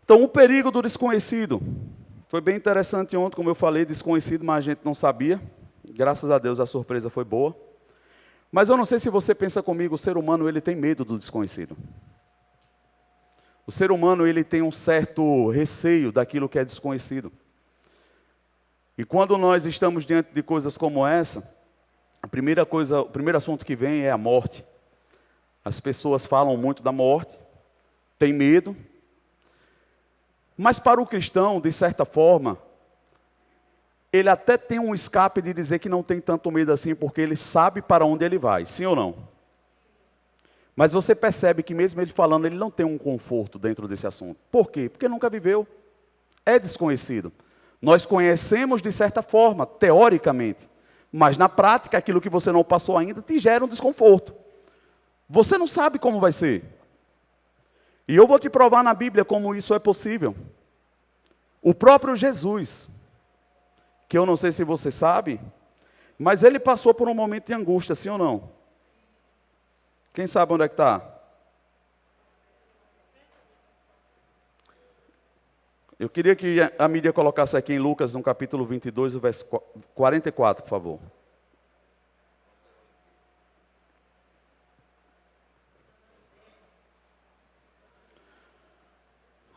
Então, o perigo do desconhecido. Foi bem interessante ontem, como eu falei, desconhecido, mas a gente não sabia. Graças a Deus a surpresa foi boa. Mas eu não sei se você pensa comigo, o ser humano ele tem medo do desconhecido. O ser humano ele tem um certo receio daquilo que é desconhecido. E quando nós estamos diante de coisas como essa, o primeiro assunto que vem é a morte. As pessoas falam muito da morte, têm medo. Mas para o cristão, de certa forma, ele até tem um escape de dizer que não tem tanto medo assim, porque ele sabe para onde ele vai, sim ou não? Mas você percebe que mesmo ele falando, ele não tem um conforto dentro desse assunto. Por quê? Porque nunca viveu, é desconhecido. Nós conhecemos de certa forma, teoricamente, mas na prática, aquilo que você não passou ainda te gera um desconforto. Você não sabe como vai ser. E eu vou te provar na Bíblia como isso é possível. O próprio Jesus, que eu não sei se você sabe, mas ele passou por um momento de angústia, sim ou não? Quem sabe onde é que está? Eu queria que a mídia colocasse aqui em Lucas, no capítulo 22, o verso 44, por favor.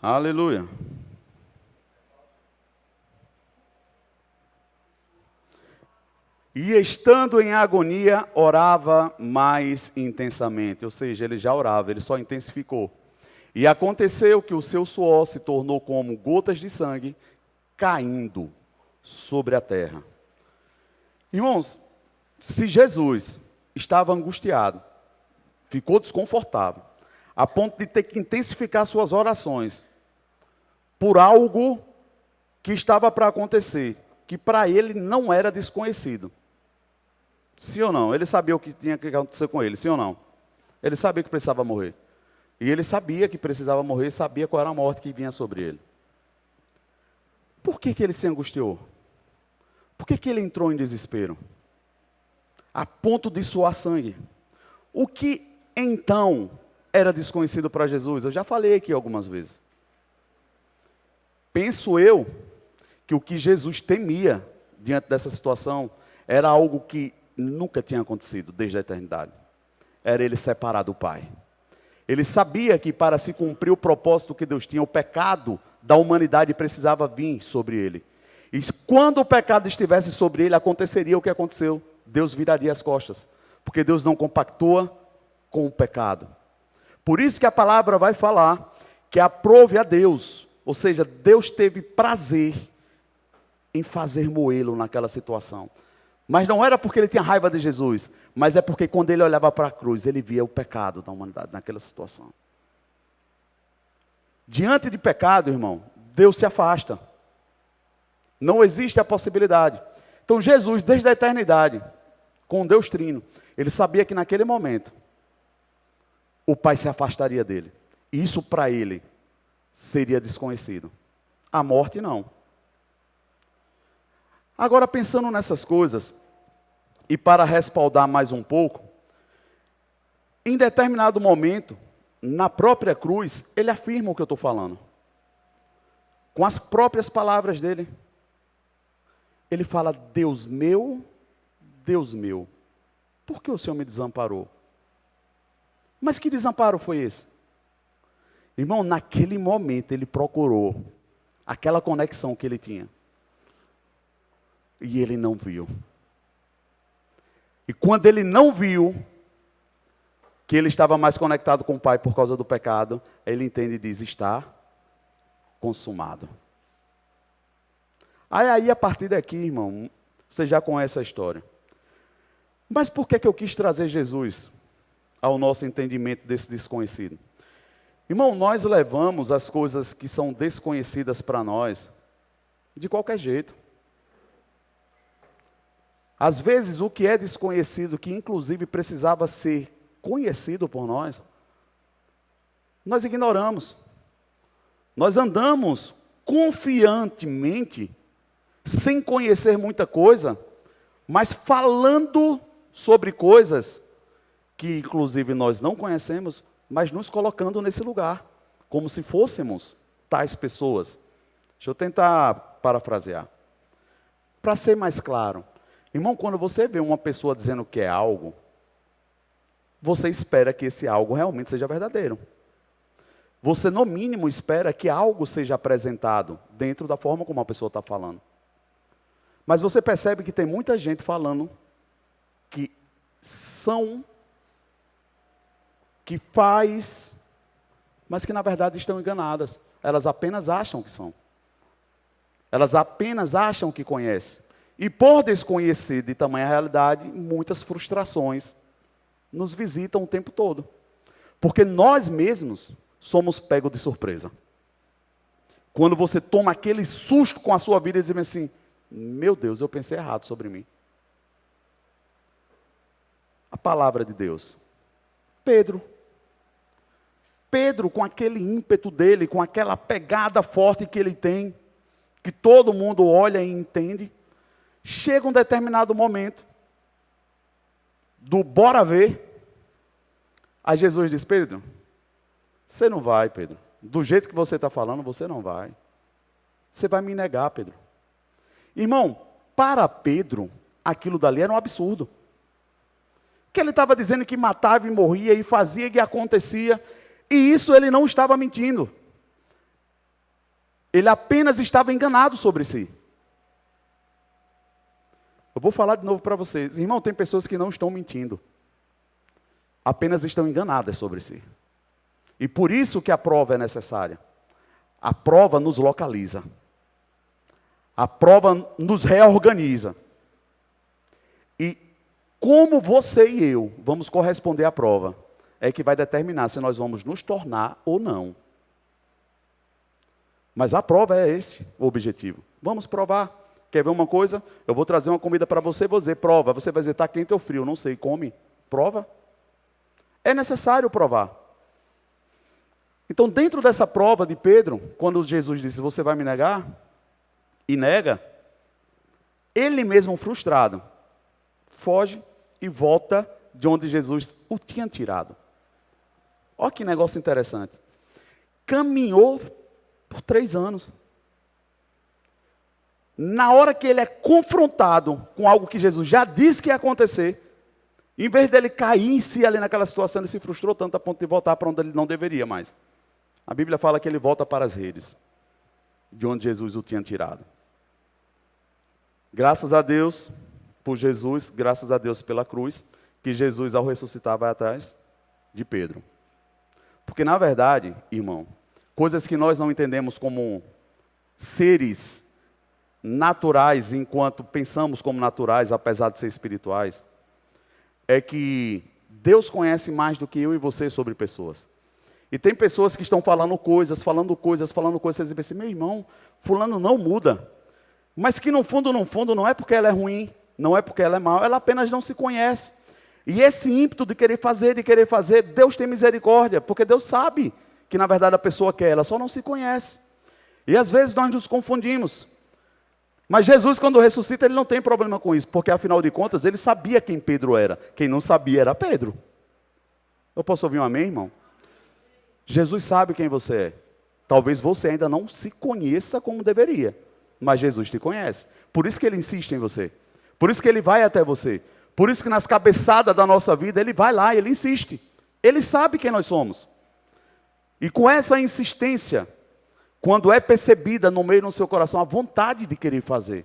Aleluia. E estando em agonia, orava mais intensamente. Ou seja, ele já orava, ele só intensificou. E aconteceu que o seu suor se tornou como gotas de sangue caindo sobre a terra. Irmãos, se Jesus estava angustiado, ficou desconfortável, a ponto de ter que intensificar suas orações, por algo que estava para acontecer, que para ele não era desconhecido. Sim ou não? Ele sabia o que tinha que acontecer com ele, sim ou não? Ele sabia que precisava morrer. E ele sabia que precisava morrer, sabia qual era a morte que vinha sobre ele. Por que ele se angustiou? Por que ele entrou em desespero? A ponto de suar sangue. O que então era desconhecido para Jesus? Eu já falei aqui algumas vezes. Penso eu que o que Jesus temia diante dessa situação era algo que nunca tinha acontecido desde a eternidade. Era ele separar do Pai. Ele sabia que para se cumprir o propósito que Deus tinha, o pecado da humanidade precisava vir sobre ele. E quando o pecado estivesse sobre ele, aconteceria o que aconteceu. Deus viraria as costas. Porque Deus não compactua com o pecado. Por isso que a palavra vai falar que aprove a Deus. Ou seja, Deus teve prazer em fazer moê-lo naquela situação. Mas não era porque ele tinha raiva de Jesus, mas é porque quando ele olhava para a cruz, ele via o pecado da humanidade naquela situação. Diante de pecado, irmão, Deus se afasta. Não existe a possibilidade. Então Jesus, desde a eternidade, com Deus Trino, ele sabia que naquele momento, o Pai se afastaria dele. E isso para ele seria desconhecido. A morte não. Agora pensando nessas coisas, e para respaldar mais um pouco, em determinado momento, na própria cruz, ele afirma o que eu estou falando. Com as próprias palavras dele. Ele fala, Deus meu, por que o Senhor me desamparou? Mas que desamparo foi esse? Irmão, naquele momento ele procurou aquela conexão que ele tinha. E ele não viu. E quando ele não viu que ele estava mais conectado com o Pai por causa do pecado, ele entende e diz, está consumado. Aí a partir daqui, irmão, você já conhece a história. Mas por que eu quis trazer Jesus ao nosso entendimento desse desconhecido? Irmão, nós levamos as coisas que são desconhecidas para nós de qualquer jeito. Às vezes, o que é desconhecido, que inclusive precisava ser conhecido por nós, nós ignoramos. Nós andamos confiantemente, sem conhecer muita coisa, mas falando sobre coisas que inclusive nós não conhecemos, mas nos colocando nesse lugar, como se fôssemos tais pessoas? Deixa eu tentar parafrasear. Para ser mais claro, irmão, quando você vê uma pessoa dizendo que é algo, você espera que esse algo realmente seja verdadeiro. Você, no mínimo, espera que algo seja apresentado dentro da forma como a pessoa está falando. Mas você percebe que tem muita gente falando que são, que faz, mas que na verdade estão enganadas. Elas apenas acham que são. Elas apenas acham que conhecem. E por desconhecer de tamanha realidade, muitas frustrações nos visitam o tempo todo. Porque nós mesmos somos pegos de surpresa. Quando você toma aquele susto com a sua vida e diz assim, meu Deus, eu pensei errado sobre mim. A palavra de Deus. Pedro, com aquele ímpeto dele, com aquela pegada forte que ele tem, que todo mundo olha e entende, chega um determinado momento do bora ver. Aí Jesus diz, Pedro, você não vai, Pedro. Do jeito que você está falando, você não vai. Você vai me negar, Pedro. Irmão, para Pedro, aquilo dali era um absurdo. Que ele estava dizendo que matava e morria, e fazia e acontecia, e isso ele não estava mentindo. Ele apenas estava enganado sobre si. Eu vou falar de novo para vocês. Irmão, tem pessoas que não estão mentindo. Apenas estão enganadas sobre si. E por isso que a prova é necessária. A prova nos localiza. A prova nos reorganiza. E como você e eu vamos corresponder à prova, é que vai determinar se nós vamos nos tornar ou não. Mas a prova é esse o objetivo. Vamos provar. Quer ver uma coisa? Eu vou trazer uma comida para você, vou dizer, prova. Você vai dizer, está quente ou frio? Não sei, come. Prova. É necessário provar. Então, dentro dessa prova de Pedro, quando Jesus disse, você vai me negar? E nega, ele mesmo frustrado, foge e volta de onde Jesus o tinha tirado. Olha que negócio interessante. Caminhou por 3 anos. Na hora que ele é confrontado com algo que Jesus já disse que ia acontecer, em vez dele cair em si ali naquela situação, ele se frustrou tanto a ponto de voltar para onde ele não deveria mais. A Bíblia fala que ele volta para as redes, de onde Jesus o tinha tirado. Graças a Deus por Jesus, graças a Deus pela cruz, que Jesus ao ressuscitar vai atrás de Pedro. Porque na verdade, irmão, coisas que nós não entendemos como seres naturais, enquanto pensamos como naturais, apesar de ser espirituais, é que Deus conhece mais do que eu e você sobre pessoas. E tem pessoas que estão falando coisas, vocês dizem assim, meu irmão, fulano não muda. Mas que no fundo, não é porque ela é ruim, não é porque ela é mal, ela apenas não se conhece. E esse ímpeto de querer fazer, Deus tem misericórdia, porque Deus sabe que na verdade a pessoa quer, ela só não se conhece. E às vezes nós nos confundimos. Mas Jesus, quando ressuscita, ele não tem problema com isso, porque afinal de contas, ele sabia quem Pedro era. Quem não sabia era Pedro. Eu posso ouvir um amém, irmão? Jesus sabe quem você é. Talvez você ainda não se conheça como deveria, mas Jesus te conhece. Por isso que ele insiste em você. Por isso que ele vai até você. Por isso que nas cabeçadas da nossa vida, ele vai lá, ele insiste. Ele sabe quem nós somos. E com essa insistência, quando é percebida no meio do seu coração a vontade de querer fazer.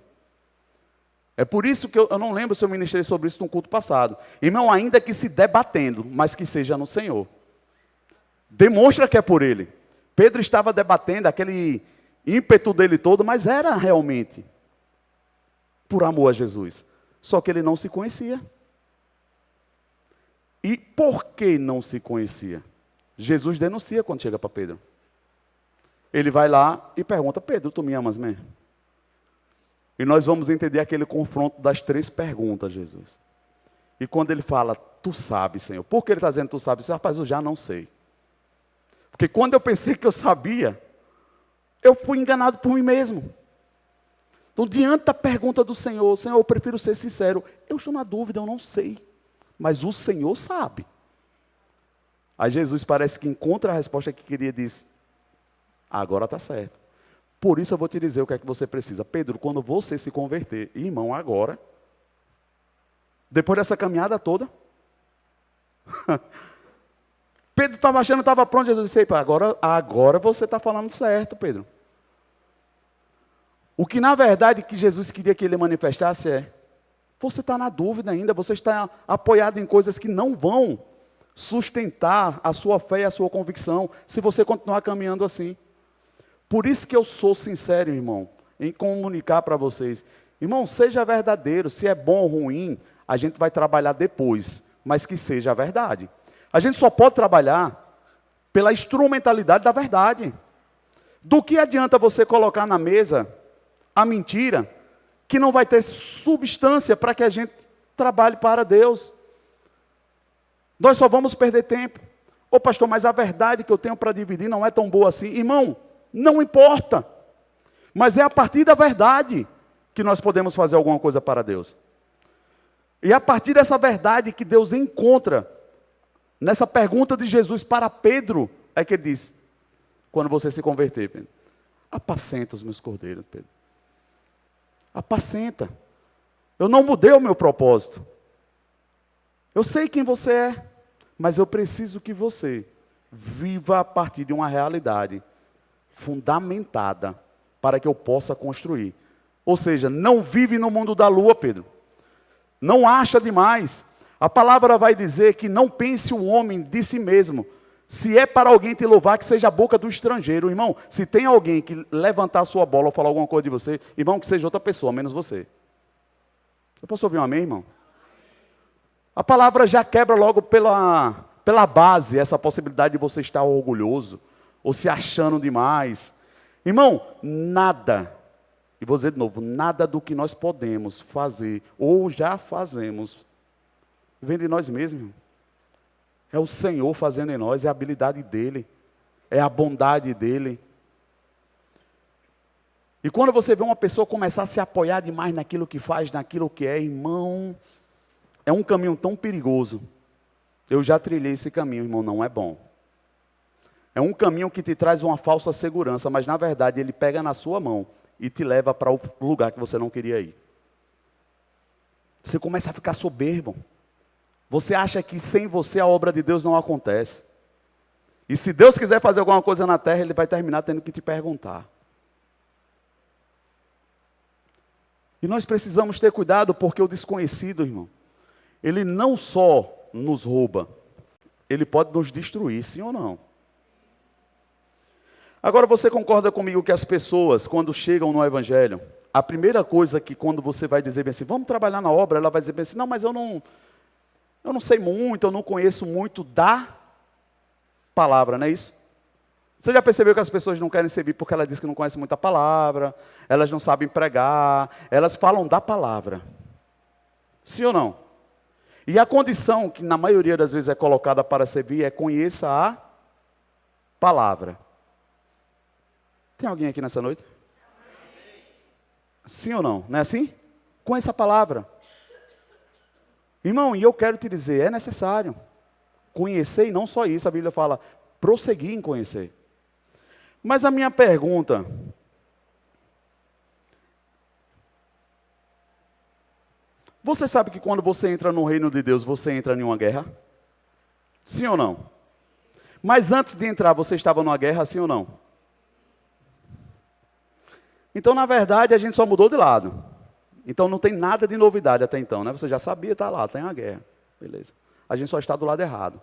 É por isso que eu não lembro se eu ministrei sobre isso no culto passado. Irmão, ainda que se debatendo, mas que seja no Senhor. Demonstra que é por Ele. Pedro estava debatendo aquele ímpeto dele todo, mas era realmente por amor a Jesus. Só que ele não se conhecia. E por que não se conhecia? Jesus denuncia quando chega para Pedro. Ele vai lá e pergunta, Pedro, tu me amas mesmo? E nós vamos entender aquele confronto das 3 perguntas, Jesus. E quando ele fala, tu sabes, Senhor. Por que ele está dizendo, tu sabes? Rapaz, eu já não sei. Porque quando eu pensei que eu sabia, eu fui enganado por mim mesmo. Então, diante da pergunta do Senhor, Senhor, eu prefiro ser sincero. Eu estou na dúvida, eu não sei. Mas o Senhor sabe. Aí Jesus parece que encontra a resposta que queria e diz, Agora está certo. Por isso eu vou te dizer o que é que você precisa. Pedro, quando você se converter, irmão, agora, depois dessa caminhada toda, Pedro estava achando que estava pronto. Jesus disse, agora você está falando certo, Pedro. O que na verdade que Jesus queria que ele manifestasse é, você está na dúvida ainda, você está apoiado em coisas que não vão sustentar a sua fé e a sua convicção, se você continuar caminhando assim. Por isso que eu sou sincero, irmão, em comunicar para vocês. Irmão, seja verdadeiro, se é bom ou ruim, a gente vai trabalhar depois, mas que seja a verdade. A gente só pode trabalhar pela instrumentalidade da verdade. Do que adianta você colocar na mesa a mentira, que não vai ter substância para que a gente trabalhe para Deus? Nós só vamos perder tempo. Ô pastor, mas a verdade que eu tenho para dividir não é tão boa assim. Irmão, não importa. Mas é a partir da verdade que nós podemos fazer alguma coisa para Deus. E é a partir dessa verdade que Deus encontra, nessa pergunta de Jesus para Pedro, é que ele diz, quando você se converter, Pedro, apacenta os meus cordeiros, Pedro. Apacenta. Eu não mudei o meu propósito. Eu sei quem você é, mas eu preciso que você viva a partir de uma realidade fundamentada para que eu possa construir. Ou seja, não vive no mundo da lua, Pedro. Não acha demais. A palavra vai dizer que não pense o homem de si mesmo. Se é para alguém te louvar, que seja a boca do estrangeiro. Irmão, se tem alguém que levantar a sua bola ou falar alguma coisa de você, irmão, que seja outra pessoa, menos você. Eu posso ouvir um amém, irmão? A palavra já quebra logo pela base essa possibilidade de você estar orgulhoso ou se achando demais. Irmão, nada, e vou dizer de novo, nada do que nós podemos fazer ou já fazemos vem de nós mesmos, irmão. É o Senhor fazendo em nós, é a habilidade dEle, é a bondade dEle. E quando você vê uma pessoa começar a se apoiar demais naquilo que faz, naquilo que é, irmão, é um caminho tão perigoso. Eu já trilhei esse caminho, irmão, não é bom. É um caminho que te traz uma falsa segurança, mas na verdade ele pega na sua mão e te leva para o lugar que você não queria ir. Você começa a ficar soberbo. Você acha que sem você a obra de Deus não acontece. E se Deus quiser fazer alguma coisa na terra, Ele vai terminar tendo que te perguntar. E nós precisamos ter cuidado, porque o desconhecido, irmão, ele não só nos rouba, ele pode nos destruir, sim ou não? Agora, você concorda comigo que as pessoas, quando chegam no Evangelho, a primeira coisa que quando você vai dizer bem assim, vamos trabalhar na obra, ela vai dizer bem assim, não, mas eu não sei muito, eu não conheço muito da palavra, não é isso? Você já percebeu que as pessoas não querem servir porque ela diz que não conhece muito a palavra, elas não sabem pregar, elas falam da palavra. Sim ou não? E a condição que na maioria das vezes é colocada para servir é conheça a palavra. Tem alguém aqui nessa noite? Sim ou não? Não é assim? Conheça a palavra. Irmão, e eu quero te dizer, é necessário conhecer, e não só isso, a Bíblia fala, prosseguir em conhecer. Mas a minha pergunta, você sabe que quando você entra no reino de Deus, você entra em uma guerra? Sim ou não? Mas antes de entrar, você estava numa guerra, sim ou não? Então, na verdade, a gente só mudou de lado. Então não tem nada de novidade até então, né? Você já sabia, está lá, tem uma guerra. Beleza. A gente só está do lado errado.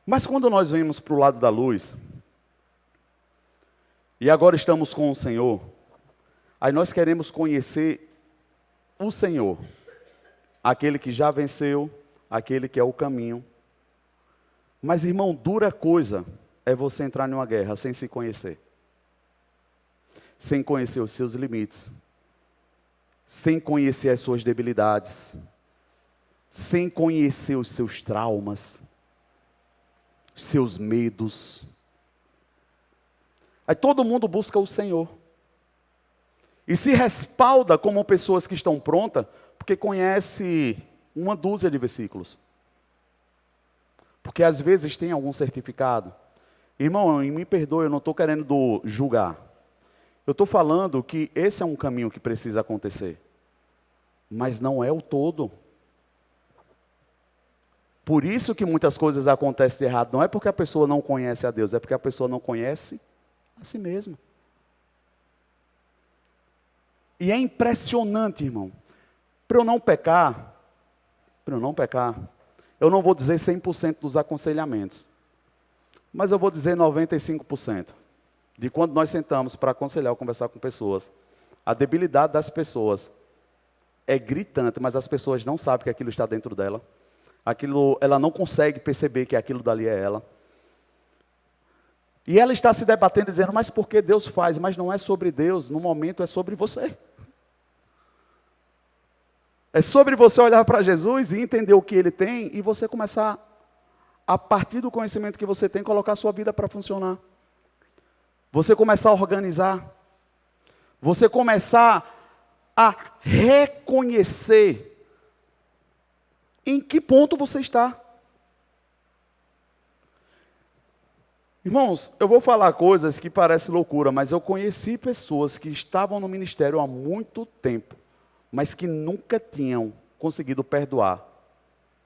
Mas quando nós vemos para o lado da luz, e agora estamos com o Senhor, aí nós queremos conhecer o Senhor, aquele que já venceu, aquele que é o caminho. Mas, irmão, dura coisa é você entrar numa guerra sem se conhecer. Sem conhecer os seus limites, sem conhecer as suas debilidades, sem conhecer os seus traumas, os seus medos. Aí todo mundo busca o Senhor. E se respalda como pessoas que estão prontas, porque conhece uma dúzia de versículos. Porque às vezes tem algum certificado. Irmão, me perdoe, eu não estou querendo julgar. Eu estou falando que esse é um caminho que precisa acontecer. Mas não é o todo. Por isso que muitas coisas acontecem de errado. Não é porque a pessoa não conhece a Deus, é porque a pessoa não conhece a si mesma. E é impressionante, irmão. Para eu não pecar, eu não vou dizer 100% dos aconselhamentos. Mas eu vou dizer 95%. De quando nós sentamos para aconselhar ou conversar com pessoas, a debilidade das pessoas é gritante, mas as pessoas não sabem que aquilo está dentro dela. Ela não consegue perceber que aquilo dali é ela. E ela está se debatendo, dizendo, mas por que Deus faz? Mas não é sobre Deus, no momento é sobre você. É sobre você olhar para Jesus e entender o que Ele tem, e você começar, a partir do conhecimento que você tem, colocar a sua vida para funcionar. Você começar a organizar. Você começar a reconhecer em que ponto você está. Irmãos, eu vou falar coisas que parecem loucura, mas eu conheci pessoas que estavam no ministério há muito tempo, mas que nunca tinham conseguido perdoar.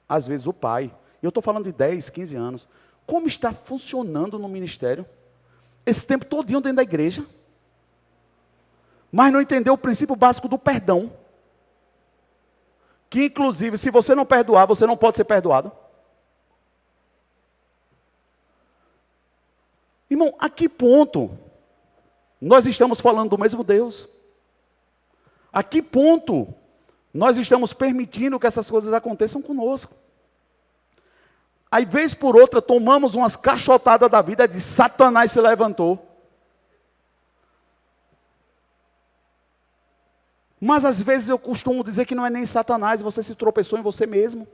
Às vezes o pai. Eu estou falando de 10, 15 anos. Como está funcionando no ministério? Esse tempo todinho dentro da igreja. Mas não entendeu o princípio básico do perdão. Que inclusive, se você não perdoar, você não pode ser perdoado. Irmão, a que ponto nós estamos falando do mesmo Deus? A que ponto nós estamos permitindo que essas coisas aconteçam conosco? Aí, vez por outra, tomamos umas cachotadas da vida de Satanás se levantou. Mas às vezes eu costumo dizer que não é nem Satanás, você se tropeçou em você mesmo.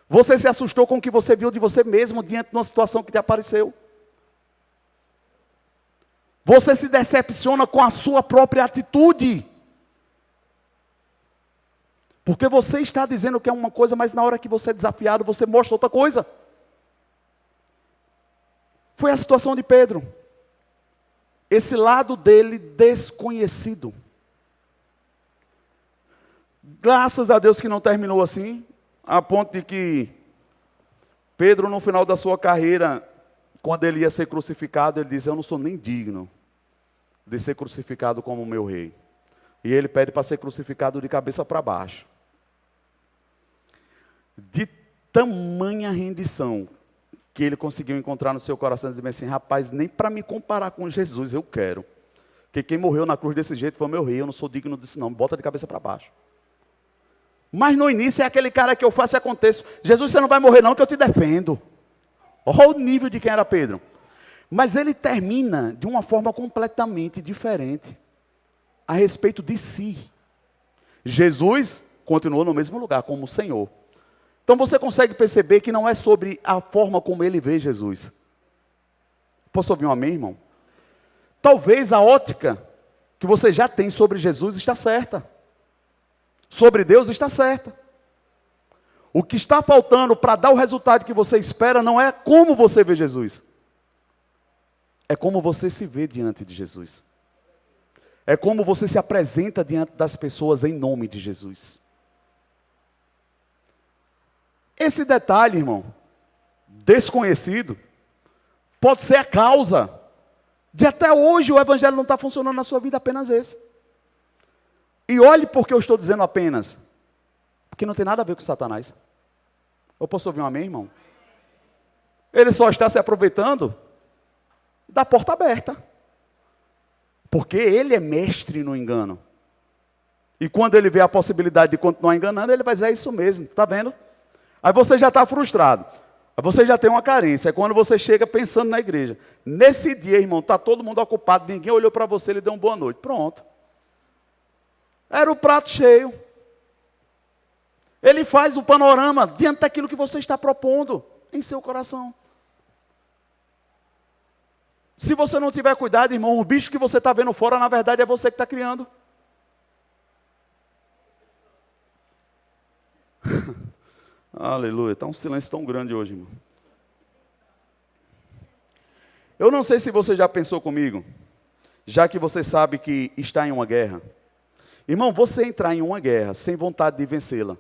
Você se assustou com o que você viu de você mesmo diante de uma situação que te apareceu. Você se decepciona com a sua própria atitude. Porque você está dizendo que é uma coisa, mas na hora que você é desafiado, você mostra outra coisa. Foi a situação de Pedro. Esse lado dele desconhecido. Graças a Deus que não terminou assim, a ponto de que Pedro, no final da sua carreira, quando ele ia ser crucificado, ele diz, eu não sou nem digno de ser crucificado como o meu rei. E ele pede para ser crucificado de cabeça para baixo. De tamanha rendição que ele conseguiu encontrar no seu coração, dizer assim, rapaz, nem para me comparar com Jesus eu quero. Porque quem morreu na cruz desse jeito foi o meu rei, eu não sou digno disso não, bota de cabeça para baixo. Mas no início é aquele cara que eu faço e aconteço. Jesus, você não vai morrer não, que eu te defendo. Olha o nível de quem era Pedro. Mas ele termina de uma forma completamente diferente. A respeito de si. Jesus continuou no mesmo lugar, como o Senhor. Então você consegue perceber que não é sobre a forma como ele vê Jesus. Posso ouvir um amém, irmão? Talvez a ótica que você já tem sobre Jesus está certa. Sobre Deus está certa. O que está faltando para dar o resultado que você espera não é como você vê Jesus. É como você se vê diante de Jesus. É como você se apresenta diante das pessoas em nome de Jesus. Esse detalhe, irmão, desconhecido, pode ser a causa de até hoje o evangelho não estar funcionando na sua vida, apenas esse. E olhe porque eu estou dizendo apenas, porque não tem nada a ver com Satanás. Eu posso ouvir um amém, irmão? Ele só está se aproveitando da porta aberta. Porque ele é mestre no engano. E quando ele vê a possibilidade de continuar enganando, ele vai dizer, é isso mesmo, está vendo? Aí você já está frustrado. Aí você já tem uma carência. É quando você chega pensando na igreja. Nesse dia, irmão, está todo mundo ocupado, ninguém olhou para você, ele deu uma boa noite. Pronto. Era o prato cheio. Ele faz o panorama diante daquilo que você está propondo em seu coração. Se você não tiver cuidado, irmão, o bicho que você está vendo fora, na verdade, é você que está criando. Aleluia, está um silêncio tão grande hoje, irmão. Eu não sei se você já pensou comigo, já que você sabe que está em uma guerra. Irmão, você entrar em uma guerra sem vontade de vencê-la,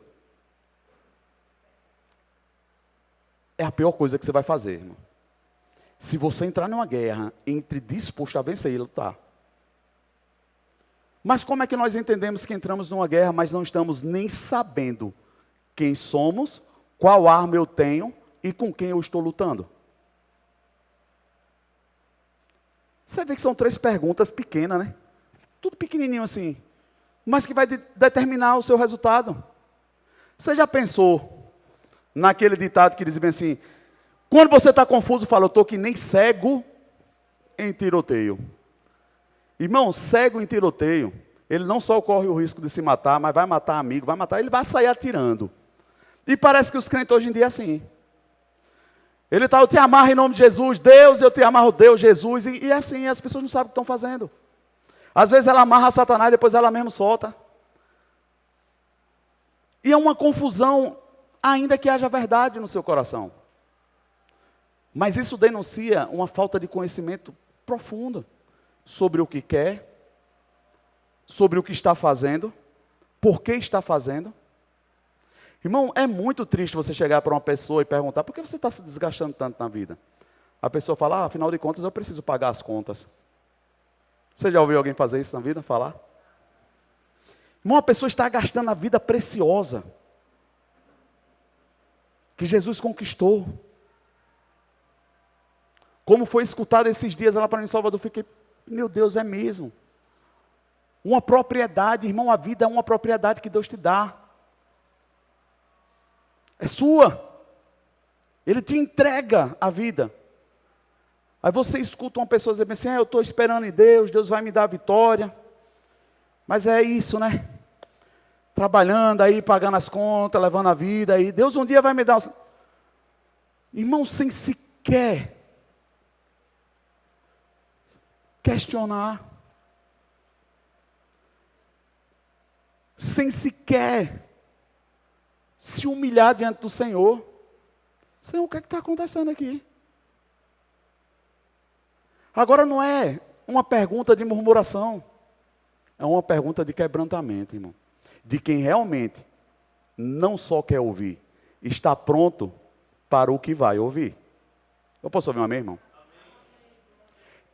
é a pior coisa que você vai fazer, irmão. Se você entrar numa guerra, entre disposto a vencer e lutar. Mas como é que nós entendemos que entramos numa guerra, mas não estamos nem sabendo quem somos, qual arma eu tenho e com quem eu estou lutando? Você vê que são 3 perguntas pequenas, né? Tudo pequenininho assim. Mas que vai determinar o seu resultado. Você já pensou naquele ditado que diz bem assim: quando você está confuso, fala, eu estou que nem cego em tiroteio. Irmão, cego em tiroteio, ele não só corre o risco de se matar, mas vai matar amigo, vai matar, ele vai sair atirando. E parece que os crentes hoje em dia é assim. Ele está, eu te amarro em nome de Jesus, Deus, eu te amarro, Deus, Jesus, e assim, as pessoas não sabem o que estão fazendo. Às vezes ela amarra Satanás, depois ela mesmo solta. E é uma confusão, ainda que haja verdade no seu coração. Mas isso denuncia uma falta de conhecimento profundo sobre o que quer, sobre o que está fazendo, por que está fazendo. Irmão, é muito triste você chegar para uma pessoa e perguntar, por que você está se desgastando tanto na vida? A pessoa fala, afinal de contas eu preciso pagar as contas. Você já ouviu alguém fazer isso na vida, falar? Irmão, a pessoa está gastando a vida preciosa que Jesus conquistou. Como foi escutado esses dias lá para mim em Salvador, fiquei, meu Deus, é mesmo. Uma propriedade, irmão, a vida é uma propriedade que Deus te dá. É sua. Ele te entrega a vida. Aí você escuta uma pessoa dizer assim, eu estou esperando em Deus, Deus vai me dar a vitória. Mas é isso, né? Trabalhando aí, pagando as contas, levando a vida aí. Deus um dia vai me dar... Irmão, sem sequer questionar. Sem sequer se humilhar diante do Senhor. Senhor, o que é que está acontecendo aqui? Agora não é uma pergunta de murmuração. É uma pergunta de quebrantamento, irmão. De quem realmente não só quer ouvir, está pronto para o que vai ouvir. Eu posso ouvir um amém, irmão?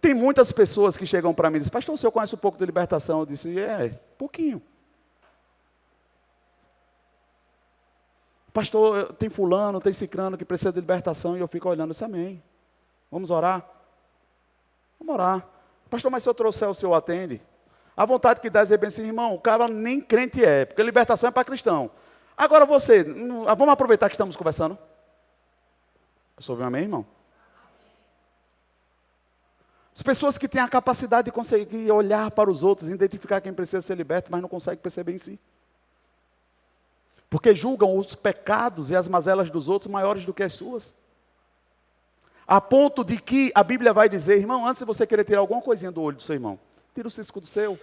Tem muitas pessoas que chegam para mim e dizem, pastor, o senhor conhece um pouco de libertação? Eu disse, pouquinho. Pastor, tem fulano, tem cicrano que precisa de libertação, e eu fico olhando, isso amém. Vamos orar? Vamos orar. Pastor, mas se eu trouxer o senhor atende? A vontade que dá é dizer bem assim, irmão, o cara nem crente é, porque libertação é para cristão. Agora você, vamos aproveitar que estamos conversando. Você ouviu um amém, irmão? As pessoas que têm a capacidade de conseguir olhar para os outros, identificar quem precisa ser liberto, mas não conseguem perceber em si. Porque julgam os pecados e as mazelas dos outros maiores do que as suas. A ponto de que a Bíblia vai dizer, irmão, antes de você querer tirar alguma coisinha do olho do seu irmão, tira o cisco do seu.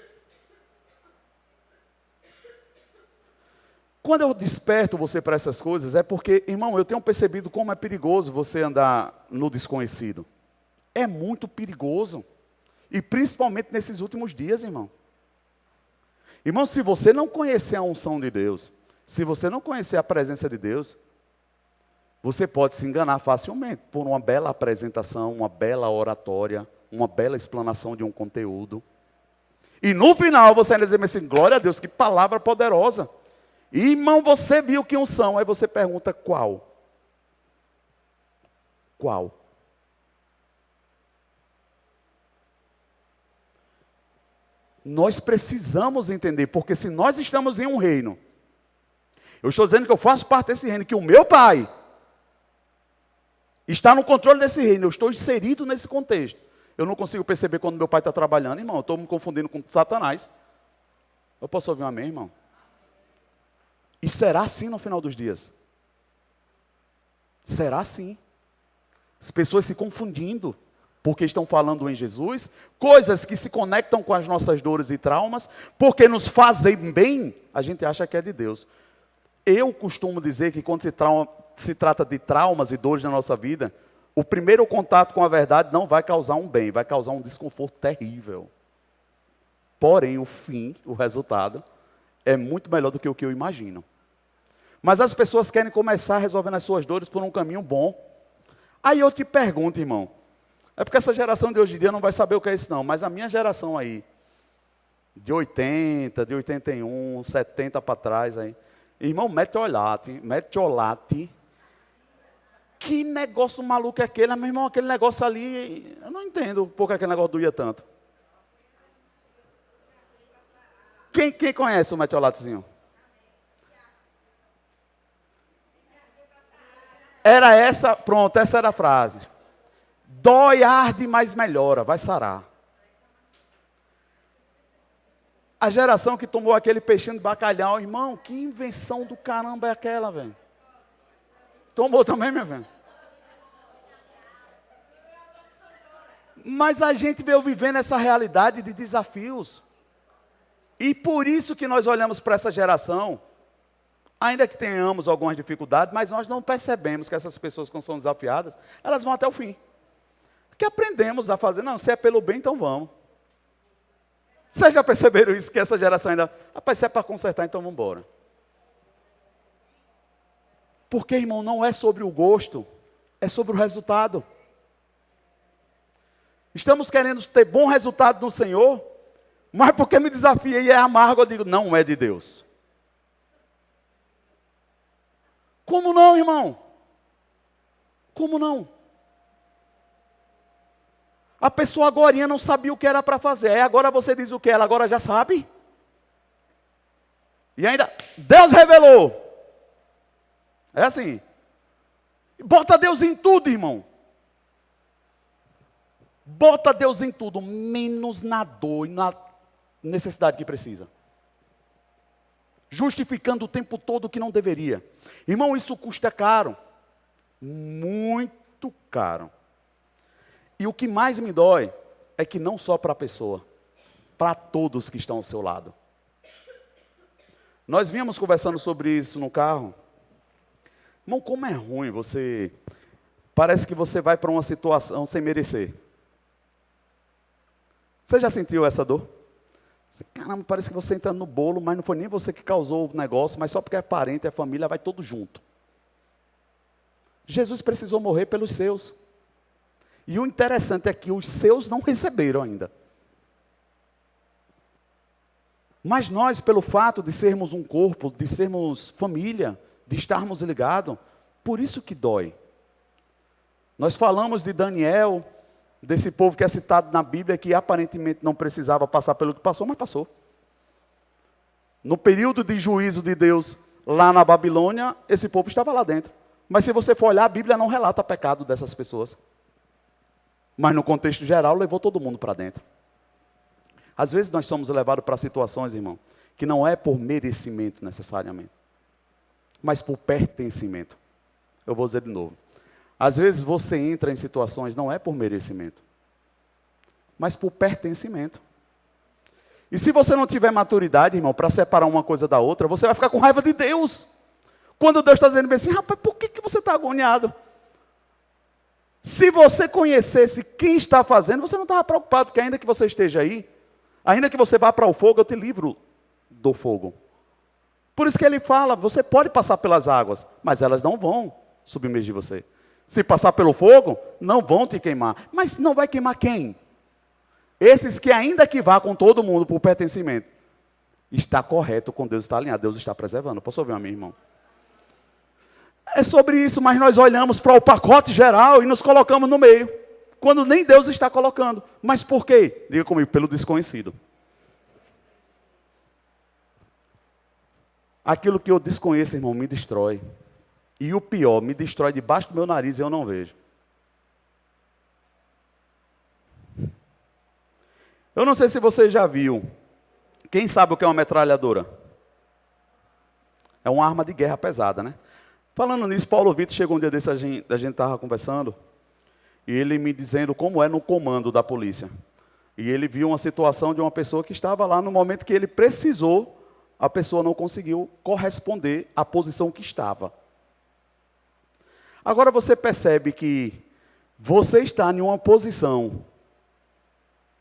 Quando eu desperto você para essas coisas, é porque, irmão, eu tenho percebido como é perigoso você andar no desconhecido. É muito perigoso. E principalmente nesses últimos dias, irmão. Irmão, se você não conhecer a unção de Deus, se você não conhecer a presença de Deus, você pode se enganar facilmente por uma bela apresentação, uma bela oratória, uma bela explanação de um conteúdo. E no final você ainda diz assim, glória a Deus, que palavra poderosa. E, irmão, você viu que unção, aí você pergunta qual? Qual? Nós precisamos entender, porque se nós estamos em um reino, eu estou dizendo que eu faço parte desse reino, que o meu pai está no controle desse reino, eu estou inserido nesse contexto. Eu não consigo perceber quando meu pai está trabalhando, irmão, eu estou me confundindo com Satanás. Eu posso ouvir um amém, irmão? E será assim no final dos dias. Será assim. As pessoas se confundindo, porque estão falando em Jesus, coisas que se conectam com as nossas dores e traumas, porque nos fazem bem, a gente acha que é de Deus. Eu costumo dizer que quando se trata de traumas e dores na nossa vida, O primeiro contato com a verdade não vai causar um bem, vai causar um desconforto terrível. Porém, o fim, o resultado, é muito melhor do que o que eu imagino. Mas as pessoas querem começar resolvendo as suas dores por um caminho bom. Aí eu te pergunto, irmão, é porque essa geração de hoje em dia não vai saber o que é isso não, mas a minha geração aí, de 80, de 81, 70 para trás aí, irmão, metiolate, que negócio maluco é aquele? Meu irmão, aquele negócio ali, eu não entendo por que aquele negócio doía tanto. Quem conhece o metiolatezinho? Era essa, pronto, essa era a frase. Dói, arde, mas melhora, vai sarar. A geração que tomou aquele peixinho de bacalhau, irmão, que invenção do caramba é aquela, velho? Tomou também, minha velha? Mas a gente veio vivendo essa realidade de desafios. E por isso que nós olhamos para essa geração, ainda que tenhamos algumas dificuldades, mas nós não percebemos que essas pessoas que são desafiadas, elas vão até o fim. Porque aprendemos a fazer, não, se é pelo bem, então vamos. Vocês já perceberam isso, que essa geração ainda, rapaz, se é para consertar, então vamos embora. Porque, irmão, não é sobre o gosto, é sobre o resultado. Estamos querendo ter bom resultado no Senhor, mas porque me desafia e é amargo, eu digo, não é de Deus. Como não, irmão? Como não? A pessoa agorinha não sabia o que era para fazer. Aí agora você diz o que? Ela agora já sabe? E ainda, Deus revelou. É assim. Bota Deus em tudo, irmão. Bota Deus em tudo, menos na dor e na necessidade que precisa. Justificando o tempo todo o que não deveria. Irmão, isso custa caro. Muito caro. E o que mais me dói é que não só para a pessoa, para todos que estão ao seu lado. Nós vínhamos conversando sobre isso no carro. Irmão, como é ruim você... Parece que você vai para uma situação sem merecer. Você já sentiu essa dor? Caramba, parece que você entra no bolo, mas não foi nem você que causou o negócio, mas só porque é parente, é família, vai todo junto. Jesus precisou morrer pelos seus. E o interessante é que os seus não receberam ainda. Mas nós, pelo fato de sermos um corpo, de sermos família, de estarmos ligados, por isso que dói. Nós falamos de Daniel, desse povo que é citado na Bíblia, que aparentemente não precisava passar pelo que passou, mas passou. No período de juízo de Deus, lá na Babilônia, esse povo estava lá dentro. Mas se você for olhar, a Bíblia não relata pecado dessas pessoas. Mas no contexto geral, levou todo mundo para dentro. Às vezes nós somos levados para situações, irmão, que não é por merecimento necessariamente, mas por pertencimento. Eu vou dizer de novo. Às vezes você entra em situações, não é por merecimento, mas por pertencimento. E se você não tiver maturidade, irmão, para separar uma coisa da outra, você vai ficar com raiva de Deus. Quando Deus está dizendo assim, rapaz, por que você está agoniado? Se você conhecesse quem está fazendo, você não estava preocupado, porque ainda que você esteja aí, ainda que você vá para o fogo, eu te livro do fogo. Por isso que ele fala, você pode passar pelas águas, mas elas não vão submergir você. Se passar pelo fogo, não vão te queimar. Mas não vai queimar quem? Esses que ainda que vá com todo mundo por pertencimento, está correto com Deus, está alinhado, Deus está preservando. Posso ouvir a mim, irmão? É sobre isso, mas nós olhamos para o pacote geral e nos colocamos no meio, quando nem Deus está colocando. Mas por quê? Diga comigo, pelo desconhecido. Aquilo que eu desconheço, irmão, me destrói. E o pior, me destrói debaixo do meu nariz e eu não vejo. Eu não sei se você já viu. Quem sabe o que é uma metralhadora? É uma arma de guerra pesada, né? Falando nisso, Paulo Vitor chegou um dia desse, a gente estava conversando, e ele me dizendo como é no comando da polícia. E ele viu uma situação de uma pessoa que estava lá no momento que ele precisou, a pessoa não conseguiu corresponder à posição que estava. Agora você percebe que Você está em uma posição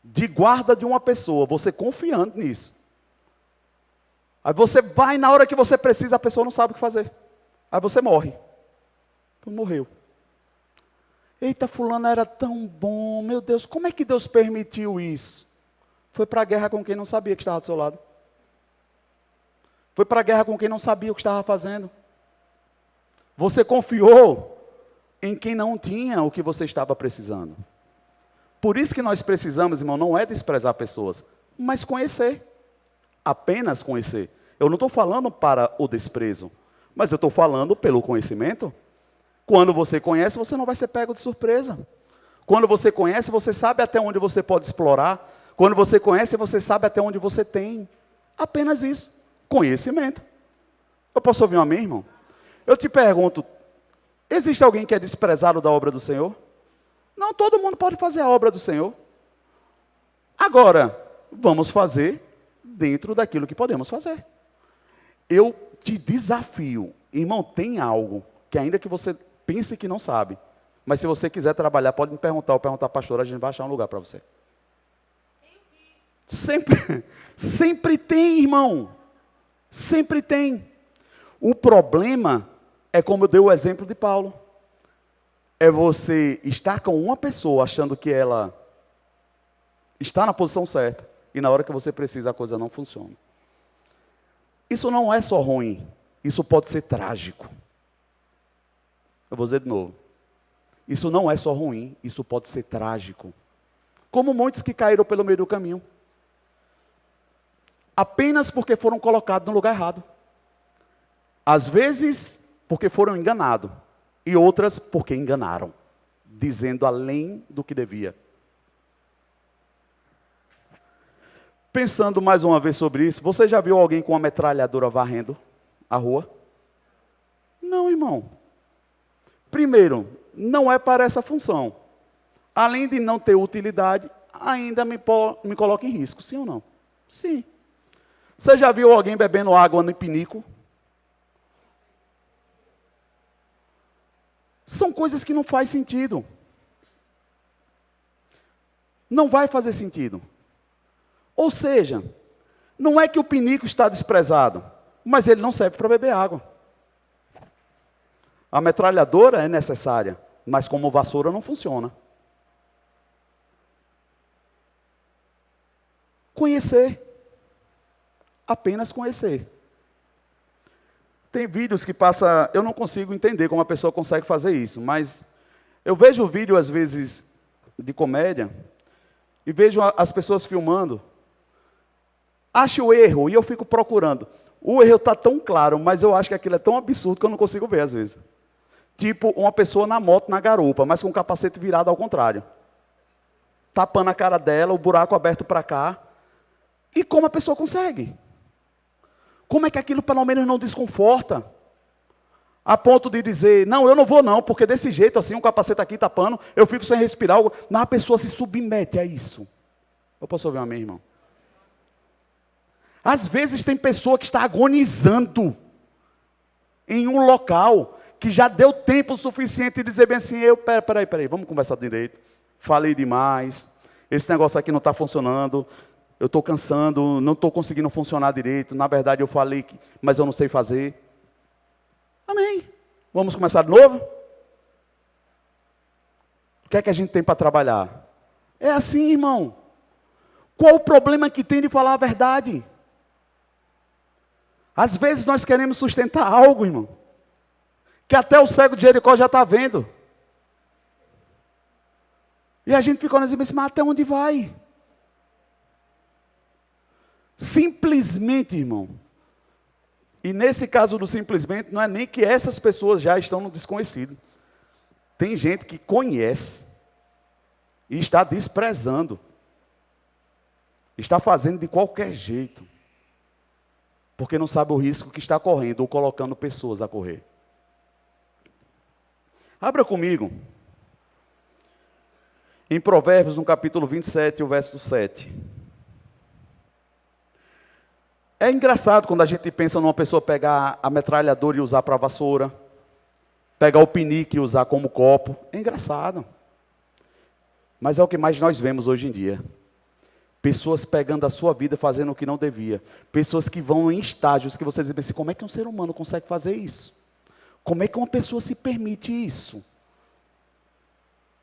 de guarda de uma pessoa, você confiando nisso. Aí você vai, na hora que você precisa, a pessoa não sabe o que fazer. Aí você morre. Morreu. Eita, fulano era tão bom, meu Deus, como é que Deus permitiu isso? Foi para a guerra com quem não sabia que estava do seu lado. Foi para a guerra com quem não sabia o que estava fazendo. Você confiou em quem não tinha o que você estava precisando. Por isso que nós precisamos, irmão, não é desprezar pessoas, mas conhecer. Apenas conhecer. Eu não estou falando para o desprezo, mas eu estou falando pelo conhecimento. Quando você conhece, você não vai ser pego de surpresa. Quando você conhece, você sabe até onde você pode explorar. Quando você conhece, você sabe até onde você tem. Apenas isso. Conhecimento. Eu posso ouvir um amém, irmão? Eu te pergunto, existe alguém que é desprezado da obra do Senhor? Não, todo mundo pode fazer a obra do Senhor. Agora, vamos fazer dentro daquilo que podemos fazer. Eu te desafio, irmão, tem algo que ainda que você pense que não sabe, mas se você quiser trabalhar, pode me perguntar, ou perguntar à pastora, a gente vai achar um lugar para você. Sempre tem, irmão. Sempre tem. O problema é como eu dei o exemplo de Paulo. É você estar com uma pessoa achando que ela está na posição certa e na hora que você precisa a coisa não funciona. Isso não é só ruim, isso pode ser trágico. Eu vou dizer de novo. Isso não é só ruim, isso pode ser trágico. Como muitos que caíram pelo meio do caminho. Apenas porque foram colocados no lugar errado. Às vezes, porque foram enganados. E outras, porque enganaram. Dizendo além do que devia. Pensando mais uma vez sobre isso, você já viu alguém com uma metralhadora varrendo a rua? Não, irmão. Primeiro, não é para essa função. Além de não ter utilidade, ainda me coloca em risco, sim ou não? Sim. Você já viu alguém bebendo água no pinico? São coisas que não faz sentido. Não vai fazer sentido. Ou seja, não é que o pinico está desprezado, mas ele não serve para beber água. A metralhadora é necessária, mas como vassoura não funciona. Conhecer. Apenas conhecer. Tem vídeos que passa, eu não consigo entender como a pessoa consegue fazer isso, mas eu vejo o vídeo às vezes de comédia e vejo as pessoas filmando. Acho o erro e eu fico procurando. O erro está tão claro, mas eu acho que aquilo é tão absurdo que eu não consigo ver às vezes. Tipo, uma pessoa na moto, na garupa, mas com o capacete virado ao contrário. Tapando a cara dela, o buraco aberto para cá. E como a pessoa consegue? Como é que aquilo pelo menos não desconforta? A ponto de dizer, não, eu não vou não, porque desse jeito assim, um capacete aqui tapando, eu fico sem respirar. Mas a pessoa se submete a isso. Eu posso ouvir um amém, irmão? Às vezes tem pessoa que está agonizando em um local que já deu tempo suficiente de dizer bem assim, peraí, vamos conversar direito. Falei demais, esse negócio aqui não está funcionando, eu estou cansando, não estou conseguindo funcionar direito, na verdade eu falei, mas eu não sei fazer. Amém. Vamos começar de novo? O que é que a gente tem para trabalhar? É assim, irmão. Qual o problema que tem de falar a verdade? Às vezes nós queremos sustentar algo, irmão, que até o cego de Jericó já está vendo. E a gente fica olhando assim, mas até onde vai? Simplesmente, irmão. E nesse caso do simplesmente, não é nem que essas pessoas já estão no desconhecido. Tem gente que conhece e está desprezando. Está fazendo de qualquer jeito. Porque não sabe o risco que está correndo ou colocando pessoas a correr. Abra comigo. Em Provérbios, no capítulo 27, o verso 7. É engraçado quando a gente pensa numa pessoa pegar a metralhadora e usar para vassoura. Pegar o pinique e usar como copo. É engraçado. Mas é o que mais nós vemos hoje em dia. Pessoas pegando a sua vida, fazendo o que não devia. Pessoas que vão em estágios que você diz assim, como é que um ser humano consegue fazer isso? Como é que uma pessoa se permite isso?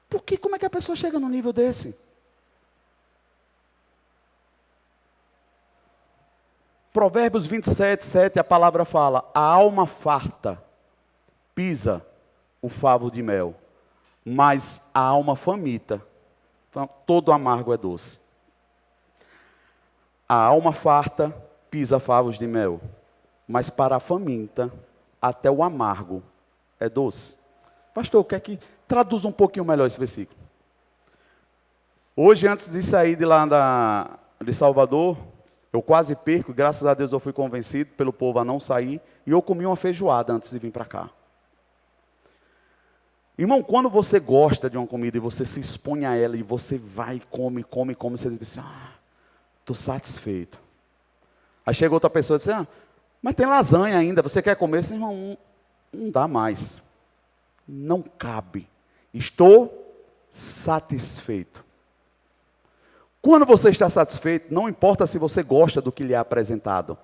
Por que, como é que a pessoa chega num nível desse? Provérbios 27, 7, a palavra fala, a alma farta pisa o favo de mel, mas a alma faminta, todo amargo é doce. A alma farta pisa favos de mel, mas para a faminta, até o amargo é doce. Pastor, quer que traduza um pouquinho melhor esse versículo? Hoje, antes de sair de lá de Salvador, eu quase perco, graças a Deus eu fui convencido pelo povo a não sair, e eu comi uma feijoada antes de vir para cá. Irmão, quando você gosta de uma comida e você se expõe a ela, e você vai, come, você diz assim, estou satisfeito. Aí chega outra pessoa e diz, mas tem lasanha ainda, você quer comer? Assim, irmão, não dá mais. Não cabe. Estou satisfeito. Quando você está satisfeito, não importa se você gosta do que lhe é apresentado.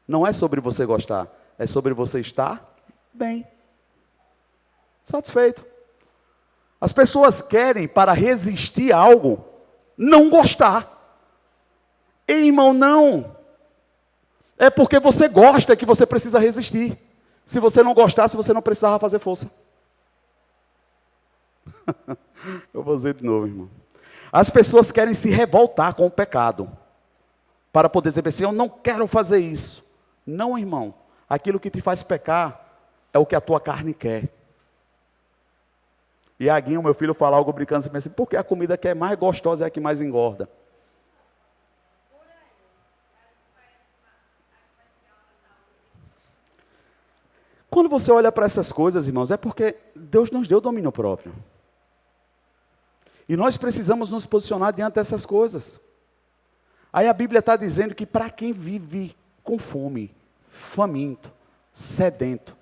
Não é sobre você gostar, é sobre você estar bem. Satisfeito. As pessoas querem, para resistir a algo, não gostar. Ei, irmão, não. É porque você gosta que você precisa resistir. Se você não gostasse, você não precisava fazer força. Eu vou dizer de novo, irmão. As pessoas querem se revoltar com o pecado, para poder dizer assim, eu não quero fazer isso. Não, irmão. Aquilo que te faz pecar é o que a tua carne quer. E Aguinho, meu filho, fala algo brincando assim, porque a comida que é mais gostosa é a que mais engorda. Quando você olha para essas coisas, irmãos, é porque Deus nos deu domínio próprio. E nós precisamos nos posicionar diante dessas coisas. Aí a Bíblia está dizendo que para quem vive com fome, faminto, sedento,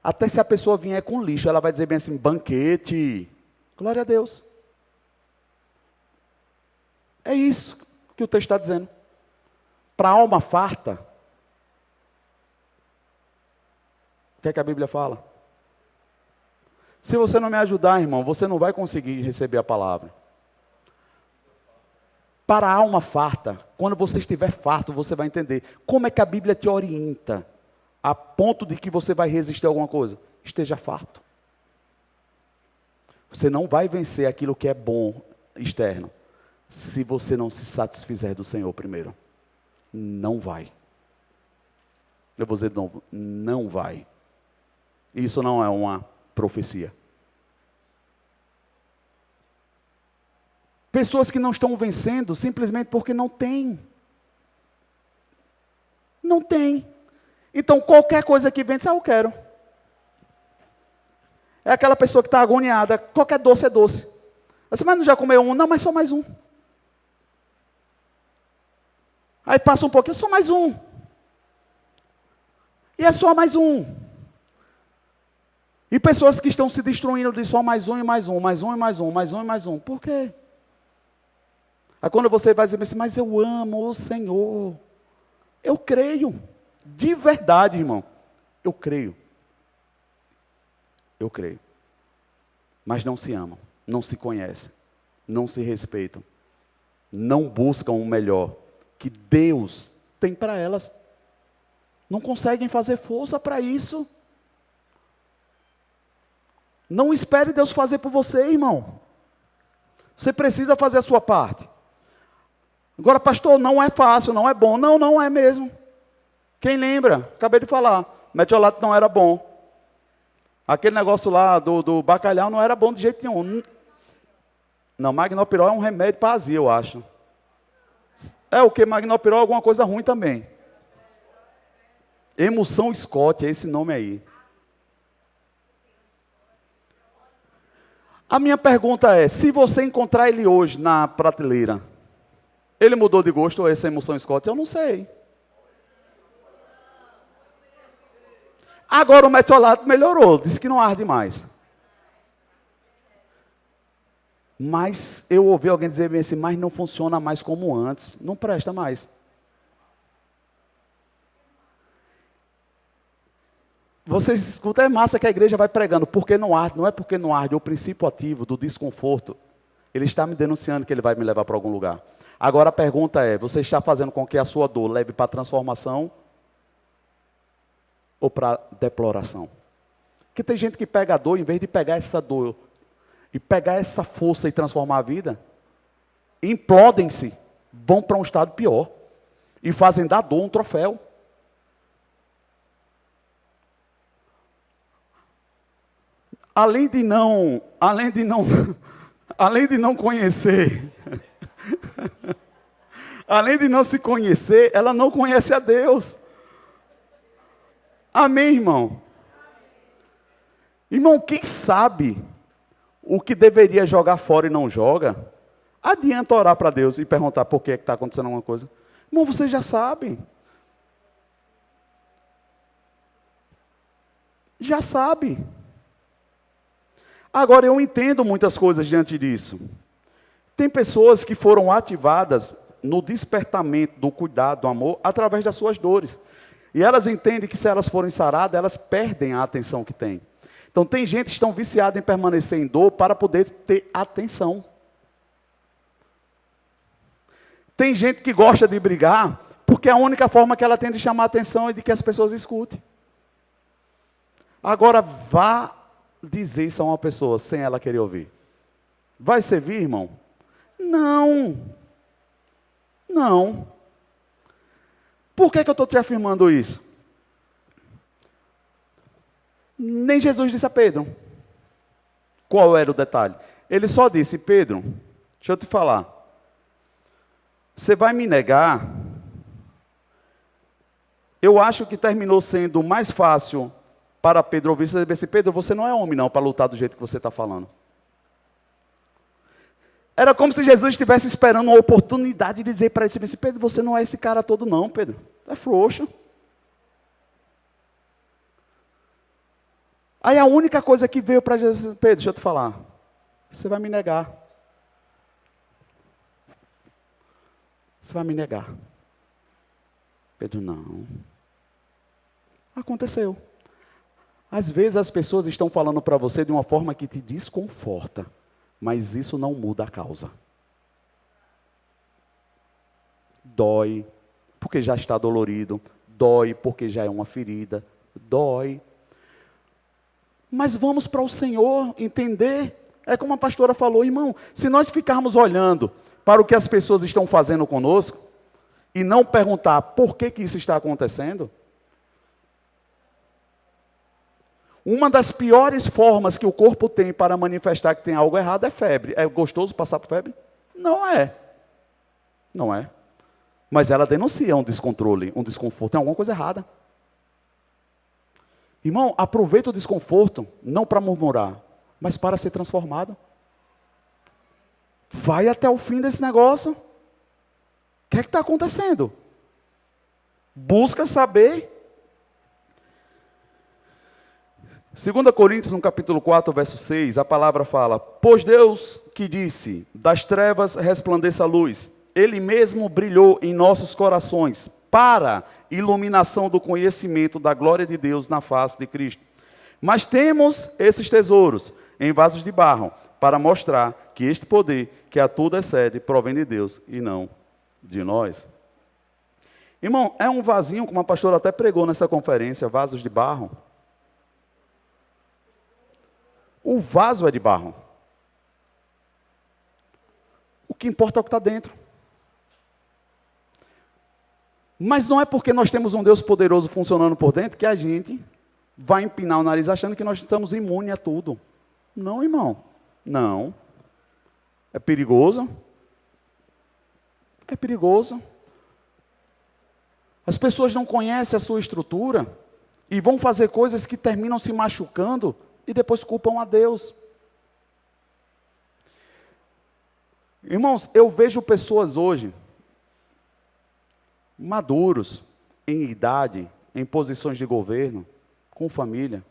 até se a pessoa vier com lixo, ela vai dizer bem assim, banquete. Glória a Deus. É isso que o texto está dizendo. Para a alma farta, o que é que a Bíblia fala? Se você não me ajudar, irmão, você não vai conseguir receber a palavra. Para a alma farta, quando você estiver farto, você vai entender como é que a Bíblia te orienta a ponto de que você vai resistir a alguma coisa. Esteja farto. Você não vai vencer aquilo que é bom externo, se você não se satisfizer do Senhor primeiro. Não vai. Eu vou dizer de novo, não vai. Isso não é uma profecia. Pessoas que não estão vencendo simplesmente porque não tem. Não tem. Então qualquer coisa que vem, eu quero. É aquela pessoa que está agoniada, qualquer doce é doce. Você, mas não já comeu um? Não, mas só mais um. Aí passa um pouquinho, só mais um. E é só mais um. E pessoas que estão se destruindo de só mais um e mais um, mais um e mais um, mais um e mais um. Por quê? Aí quando você vai dizer assim, mas eu amo o Senhor. Eu creio. De verdade, irmão. Eu creio. Eu creio. Mas não se amam, não se conhecem, não se respeitam, não buscam o melhor que Deus tem para elas. Não conseguem fazer força para isso. Não espere Deus fazer por você, irmão. Você precisa fazer a sua parte. Agora, pastor, não é fácil, não é bom. Não, não é mesmo. Quem lembra? Acabei de falar. Metiolato não era bom. Aquele negócio lá do bacalhau não era bom de jeito nenhum. Não, Magnopirol é um remédio para azia, eu acho. É o que? Magnopirol é alguma coisa ruim também. Emulsão Scott, é esse nome aí. A minha pergunta é, se você encontrar ele hoje na prateleira, ele mudou de gosto ou essa emulsão Scott? Eu não sei. Agora o metiolato melhorou, disse que não arde mais. Mas eu ouvi alguém dizer bem assim, mas não funciona mais como antes. Não presta mais. Vocês escutam, é massa que a igreja vai pregando, porque não arde. Não é porque não arde, é o princípio ativo do desconforto. Ele está me denunciando que ele vai me levar para algum lugar. Agora a pergunta é, você está fazendo com que a sua dor leve para a transformação ou para a deploração? Porque tem gente que pega a dor, em vez de pegar essa dor e pegar essa força e transformar a vida, implodem-se, vão para um estado pior e fazem da dor um troféu. Além de não conhecer, além de não se conhecer, ela não conhece a Deus. Amém, irmão? Irmão, quem sabe o que deveria jogar fora e não joga, adianta orar para Deus e perguntar por que está acontecendo alguma coisa. Irmão, você já sabe. Já sabe. Agora, eu entendo muitas coisas diante disso. Tem pessoas que foram ativadas no despertamento do cuidado, do amor, através das suas dores. E elas entendem que se elas forem saradas, elas perdem a atenção que têm. Então, tem gente que estão viciada em permanecer em dor para poder ter atenção. Tem gente que gosta de brigar, porque a única forma que ela tem de chamar a atenção é de que as pessoas escutem. Agora, vá dizer isso a uma pessoa sem ela querer ouvir. Vai servir, irmão? Não. Não. Por que eu estou te afirmando isso? Nem Jesus disse a Pedro. Qual era o detalhe? Ele só disse, Pedro, deixa eu te falar. Você vai me negar? Eu acho que terminou sendo mais fácil para Pedro ouvir, você dizer assim, Pedro, você não é homem não para lutar do jeito que você está falando. Era como se Jesus estivesse esperando uma oportunidade de dizer para ele assim, Pedro, você não é esse cara todo não, Pedro. É frouxo. Aí a única coisa que veio para Jesus, Pedro, deixa eu te falar, você vai me negar. Você vai me negar. Pedro, não. Aconteceu. Às vezes as pessoas estão falando para você de uma forma que te desconforta, mas isso não muda a causa. Dói, porque já está dolorido. Dói, porque já é uma ferida. Dói. Mas vamos para o Senhor entender. É como a pastora falou, irmão, se nós ficarmos olhando para o que as pessoas estão fazendo conosco, e não perguntar por que isso está acontecendo, uma das piores formas que o corpo tem para manifestar que tem algo errado é febre. É gostoso passar por febre? Não é. Não é. Mas ela denuncia um descontrole, um desconforto, tem alguma coisa errada. Irmão, aproveita o desconforto, não para murmurar, mas para ser transformado. Vai até o fim desse negócio. O que é que está acontecendo? Busca saber. 2 Coríntios, no capítulo 4, verso 6, a palavra fala, pois Deus que disse, das trevas resplandeça a luz, Ele mesmo brilhou em nossos corações, para iluminação do conhecimento da glória de Deus na face de Cristo. Mas temos esses tesouros em vasos de barro, para mostrar que este poder, que a tudo excede, provém de Deus e não de nós. Irmão, é um vasinho, como a pastora até pregou nessa conferência, vasos de barro. O vaso é de barro. O que importa é o que está dentro. Mas não é porque nós temos um Deus poderoso funcionando por dentro que a gente vai empinar o nariz achando que nós estamos imunes a tudo. Não, irmão. Não. É perigoso. É perigoso. As pessoas não conhecem a sua estrutura e vão fazer coisas que terminam se machucando e depois culpam a Deus. Irmãos, eu vejo pessoas hoje, maduros, em idade, em posições de governo, com família,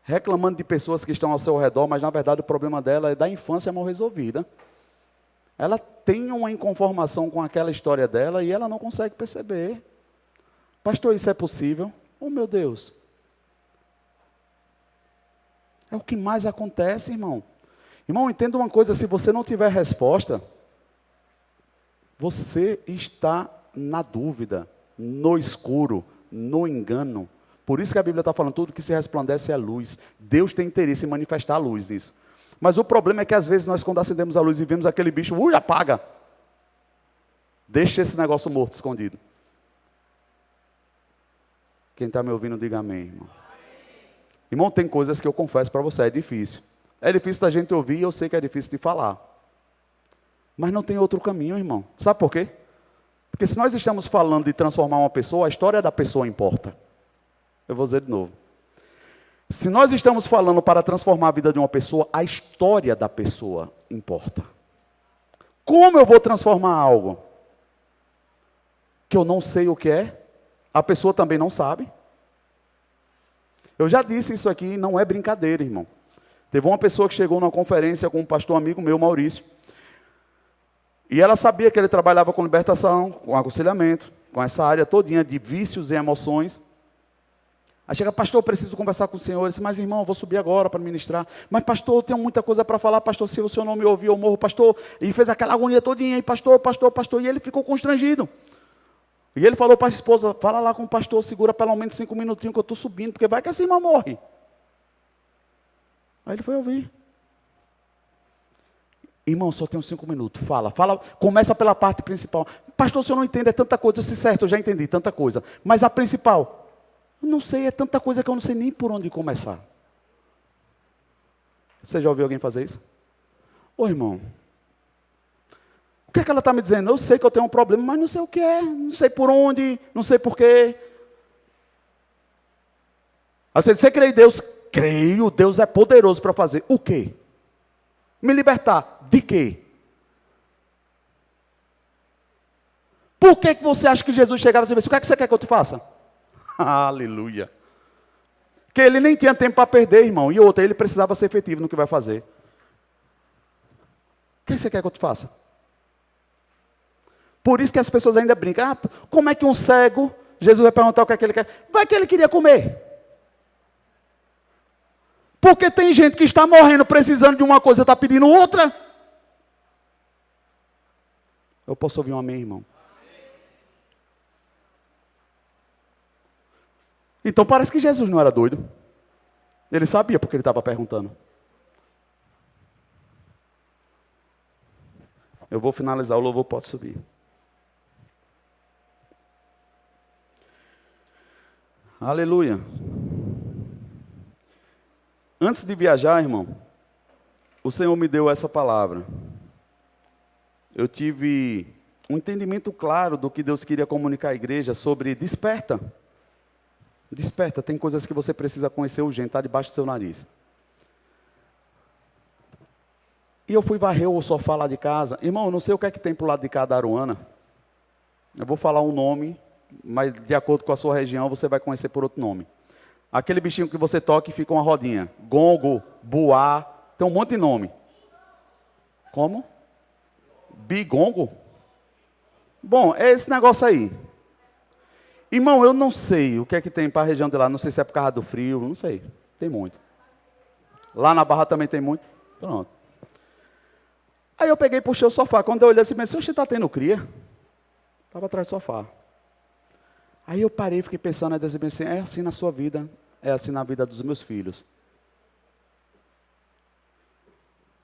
reclamando de pessoas que estão ao seu redor, mas na verdade o problema dela é da infância mal resolvida. Ela tem uma inconformação com aquela história dela e ela não consegue perceber. Pastor, isso é possível? Oh, meu Deus. É o que mais acontece, irmão. Irmão, entenda uma coisa, se você não tiver resposta, você está na dúvida, no escuro, no engano. Por isso que a Bíblia está falando, tudo que se resplandece é luz. Deus tem interesse em manifestar a luz nisso. Mas o problema é que às vezes nós, quando acendemos a luz e vemos aquele bicho, apaga. Deixa esse negócio morto, escondido. Quem está me ouvindo, diga amém, irmão. Irmão, tem coisas que eu confesso para você, é difícil. É difícil da gente ouvir e eu sei que é difícil de falar. Mas não tem outro caminho, irmão. Sabe por quê? Porque se nós estamos falando de transformar uma pessoa, a história da pessoa importa. Eu vou dizer de novo. Se nós estamos falando para transformar a vida de uma pessoa, a história da pessoa importa. Como eu vou transformar algo que eu não sei o que é? A pessoa também não sabe. Eu já disse isso aqui, não é brincadeira, irmão. Teve uma pessoa que chegou numa conferência com um pastor amigo meu, Maurício. E ela sabia que ele trabalhava com libertação, com aconselhamento, com essa área todinha de vícios e emoções. Aí chega, pastor, eu preciso conversar com o senhor. Ele disse, mas irmão, eu vou subir agora para ministrar. Mas pastor, eu tenho muita coisa para falar, pastor, se o senhor não me ouvir, eu morro, pastor. E fez aquela agonia todinha, e pastor, e ele ficou constrangido. E ele falou para a esposa, fala lá com o pastor, segura pelo menos 5 minutinhos que eu estou subindo, porque vai que essa irmã morre. Aí ele foi ouvir. Irmão, só tenho 5 minutos, fala, começa pela parte principal. Pastor, o senhor não entende, é tanta coisa. Eu disse, certo, eu já entendi, tanta coisa. Mas a principal, eu não sei, é tanta coisa que eu não sei nem por onde começar. Você já ouviu alguém fazer isso? Ô irmão, o que é que ela está me dizendo? Eu sei que eu tenho um problema, mas não sei o que é, não sei por onde, não sei por quê. Aí você crê em Deus? Creio, Deus é poderoso para fazer. O quê? Me libertar. De quê? Por que você acha que Jesus chegava e disse, o que é que você quer que eu te faça? Aleluia. Porque ele nem tinha tempo para perder, irmão. E outra, ele precisava ser efetivo no que vai fazer. O que você quer que eu te faça? Por isso que as pessoas ainda brincam. Como é que um cego, Jesus vai perguntar o que é que ele quer? Vai que ele queria comer. Porque tem gente que está morrendo precisando de uma coisa e está pedindo outra. Eu posso ouvir um amém, irmão? Então parece que Jesus não era doido. Ele sabia porque ele estava perguntando. Eu vou finalizar, o louvor pode subir. Aleluia. Antes de viajar, irmão, o Senhor me deu essa palavra. Eu tive um entendimento claro do que Deus queria comunicar à igreja sobre desperta. Desperta, tem coisas que você precisa conhecer urgente, está debaixo do seu nariz. E eu fui varrer o sofá lá de casa. Irmão, eu não sei o que é que tem para o lado de cá da Aruana. Eu vou falar um nome, mas de acordo com a sua região, você vai conhecer por outro nome. Aquele bichinho que você toca e fica uma rodinha. Gongo, buá, tem um monte de nome. Como? Bigongo? Bom, é esse negócio aí. Irmão, eu não sei o que é que tem para a região de lá. Não sei se é por causa do frio, não sei. Tem muito. Lá na Barra também tem muito. Pronto. Aí eu peguei e puxei o sofá. Quando eu olhei assim, pensei, você está tendo cria? Estava atrás do sofá. Aí eu parei e fiquei pensando, Deus disse, é assim na sua vida, é assim na vida dos meus filhos.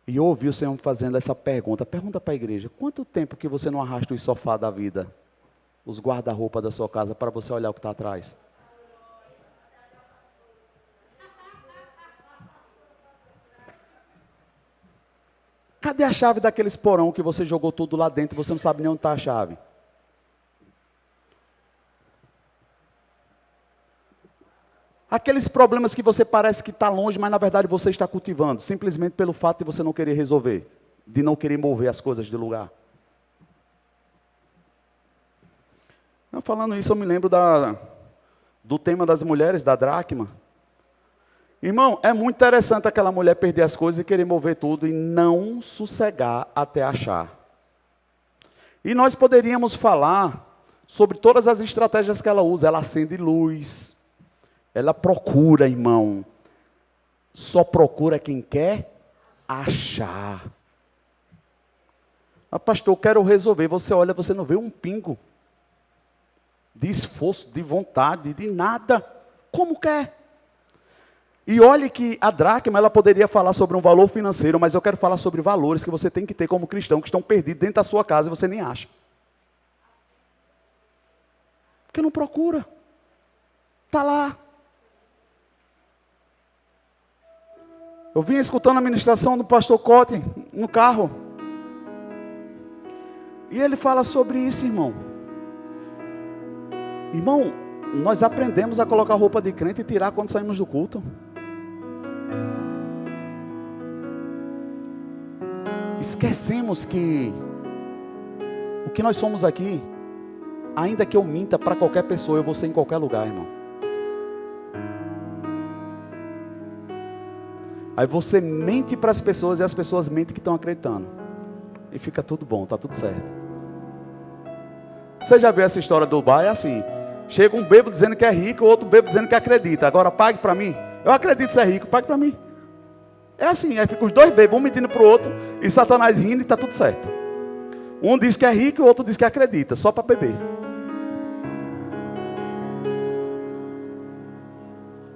E eu ouvi o Senhor me fazendo essa pergunta. Pergunta para a igreja, quanto tempo que você não arrasta os sofás da vida? Os guarda-roupa da sua casa, para você olhar o que está atrás? Cadê a chave daqueles porão que você jogou tudo lá dentro e você não sabe nem onde está a chave? Aqueles problemas que você parece que está longe, mas na verdade você está cultivando, simplesmente pelo fato de você não querer resolver, de não querer mover as coisas de lugar. Falando isso, eu me lembro do tema das mulheres, da dracma. Irmão, é muito interessante aquela mulher perder as coisas e querer mover tudo e não sossegar até achar. E nós poderíamos falar sobre todas as estratégias que ela usa. Ela acende luz, ela procura, irmão. Só procura quem quer achar. Ah, pastor, eu quero resolver. Você olha, você não vê um pingo de esforço, de vontade, de nada. Como quer? E olhe que a dracma, ela poderia falar sobre um valor financeiro, mas eu quero falar sobre valores que você tem que ter como cristão, que estão perdidos dentro da sua casa e você nem acha. Porque não procura. Está lá. Eu vim escutando a ministração do pastor Cote no carro. E ele fala sobre isso, irmão. Irmão, nós aprendemos a colocar roupa de crente e tirar quando saímos do culto. Esquecemos que o que nós somos aqui, ainda que eu minta para qualquer pessoa, eu vou ser em qualquer lugar, irmão. Aí você mente para as pessoas e as pessoas mentem que estão acreditando. E fica tudo bom, está tudo certo. Você já viu essa história do bar? É assim, chega um bêbado dizendo que é rico, o outro bêbado dizendo que acredita. Agora pague para mim. Eu acredito que você é rico, pague para mim. É assim, aí fica os dois bêbados, um mentindo para o outro, e Satanás rindo e está tudo certo. Um diz que é rico e o outro diz que acredita, só para beber.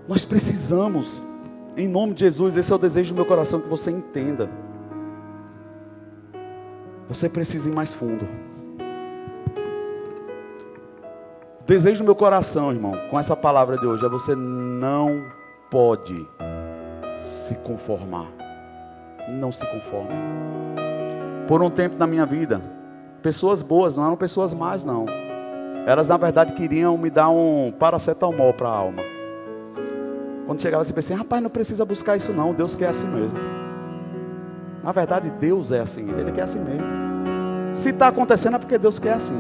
Nós precisamos, em nome de Jesus, esse é o desejo do meu coração, que você entenda. Você precisa ir mais fundo. O desejo do meu coração, irmão, com essa palavra de hoje, é você não pode se conformar. Não se conforme. Por um tempo na minha vida, pessoas boas, não eram pessoas más, não. Elas na verdade queriam me dar um paracetamol para a alma. Quando chegava assim, pensei, rapaz, não precisa buscar isso não, Deus quer assim mesmo. Na verdade, Deus é assim, Ele quer assim mesmo. Se está acontecendo é porque Deus quer assim.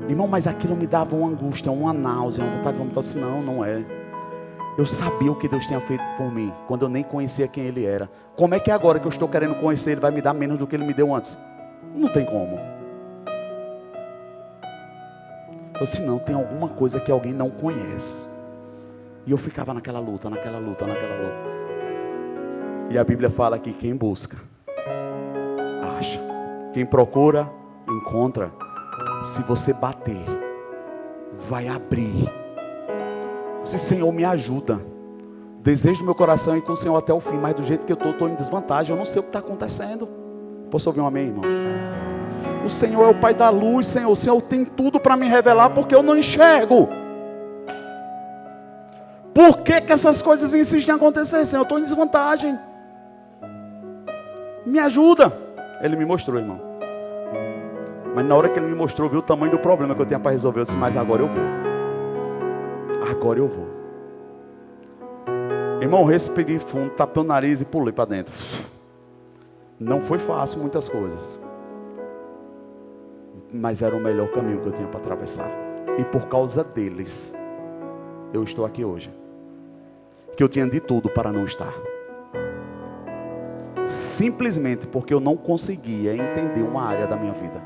Irmão, mas aquilo me dava uma angústia, uma náusea, uma vontade de vomitar. Assim, não é. Eu sabia o que Deus tinha feito por mim, quando eu nem conhecia quem Ele era. Como é que agora que eu estou querendo conhecer, Ele vai me dar menos do que Ele me deu antes? Não tem como. Eu disse, não, tem alguma coisa que alguém não conhece. E eu ficava naquela luta. E a Bíblia fala que quem busca, acha. Quem procura, encontra. Se você bater, vai abrir. Se Senhor me ajuda. O desejo do meu coração é ir com o Senhor até o fim. Mas do jeito que eu estou em desvantagem. Eu não sei o que está acontecendo. Posso ouvir um amém, irmão? O Senhor é o Pai da luz, Senhor. O Senhor tem tudo para me revelar, porque eu não enxergo. Por que essas coisas insistem em acontecer, Senhor? Eu estou em desvantagem. Me ajuda. Ele me mostrou, irmão. Mas na hora que Ele me mostrou, viu o tamanho do problema que eu tinha para resolver. Eu disse, mas agora eu vou. Agora eu vou. Irmão, respirei fundo, tapei o nariz e pulei para dentro. Não foi fácil muitas coisas. Mas era o melhor caminho que eu tinha para atravessar. E por causa deles, eu estou aqui hoje. Que eu tinha de tudo para não estar. Simplesmente porque eu não conseguia entender uma área da minha vida.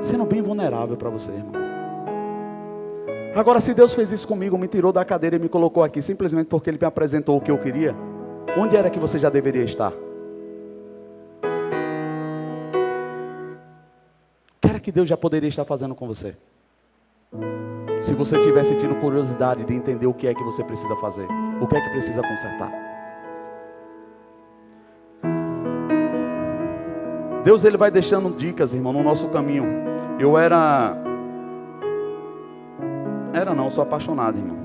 Sendo bem vulnerável para você, irmão. Agora, se Deus fez isso comigo, me tirou da cadeira e me colocou aqui, simplesmente porque Ele me apresentou o que eu queria, onde era que você já deveria estar? O que era que Deus já poderia estar fazendo com você? Se você tivesse tido curiosidade de entender o que é que você precisa fazer, o que é que precisa consertar. Deus, Ele vai deixando dicas, irmão, no nosso caminho. Eu sou apaixonado, irmão,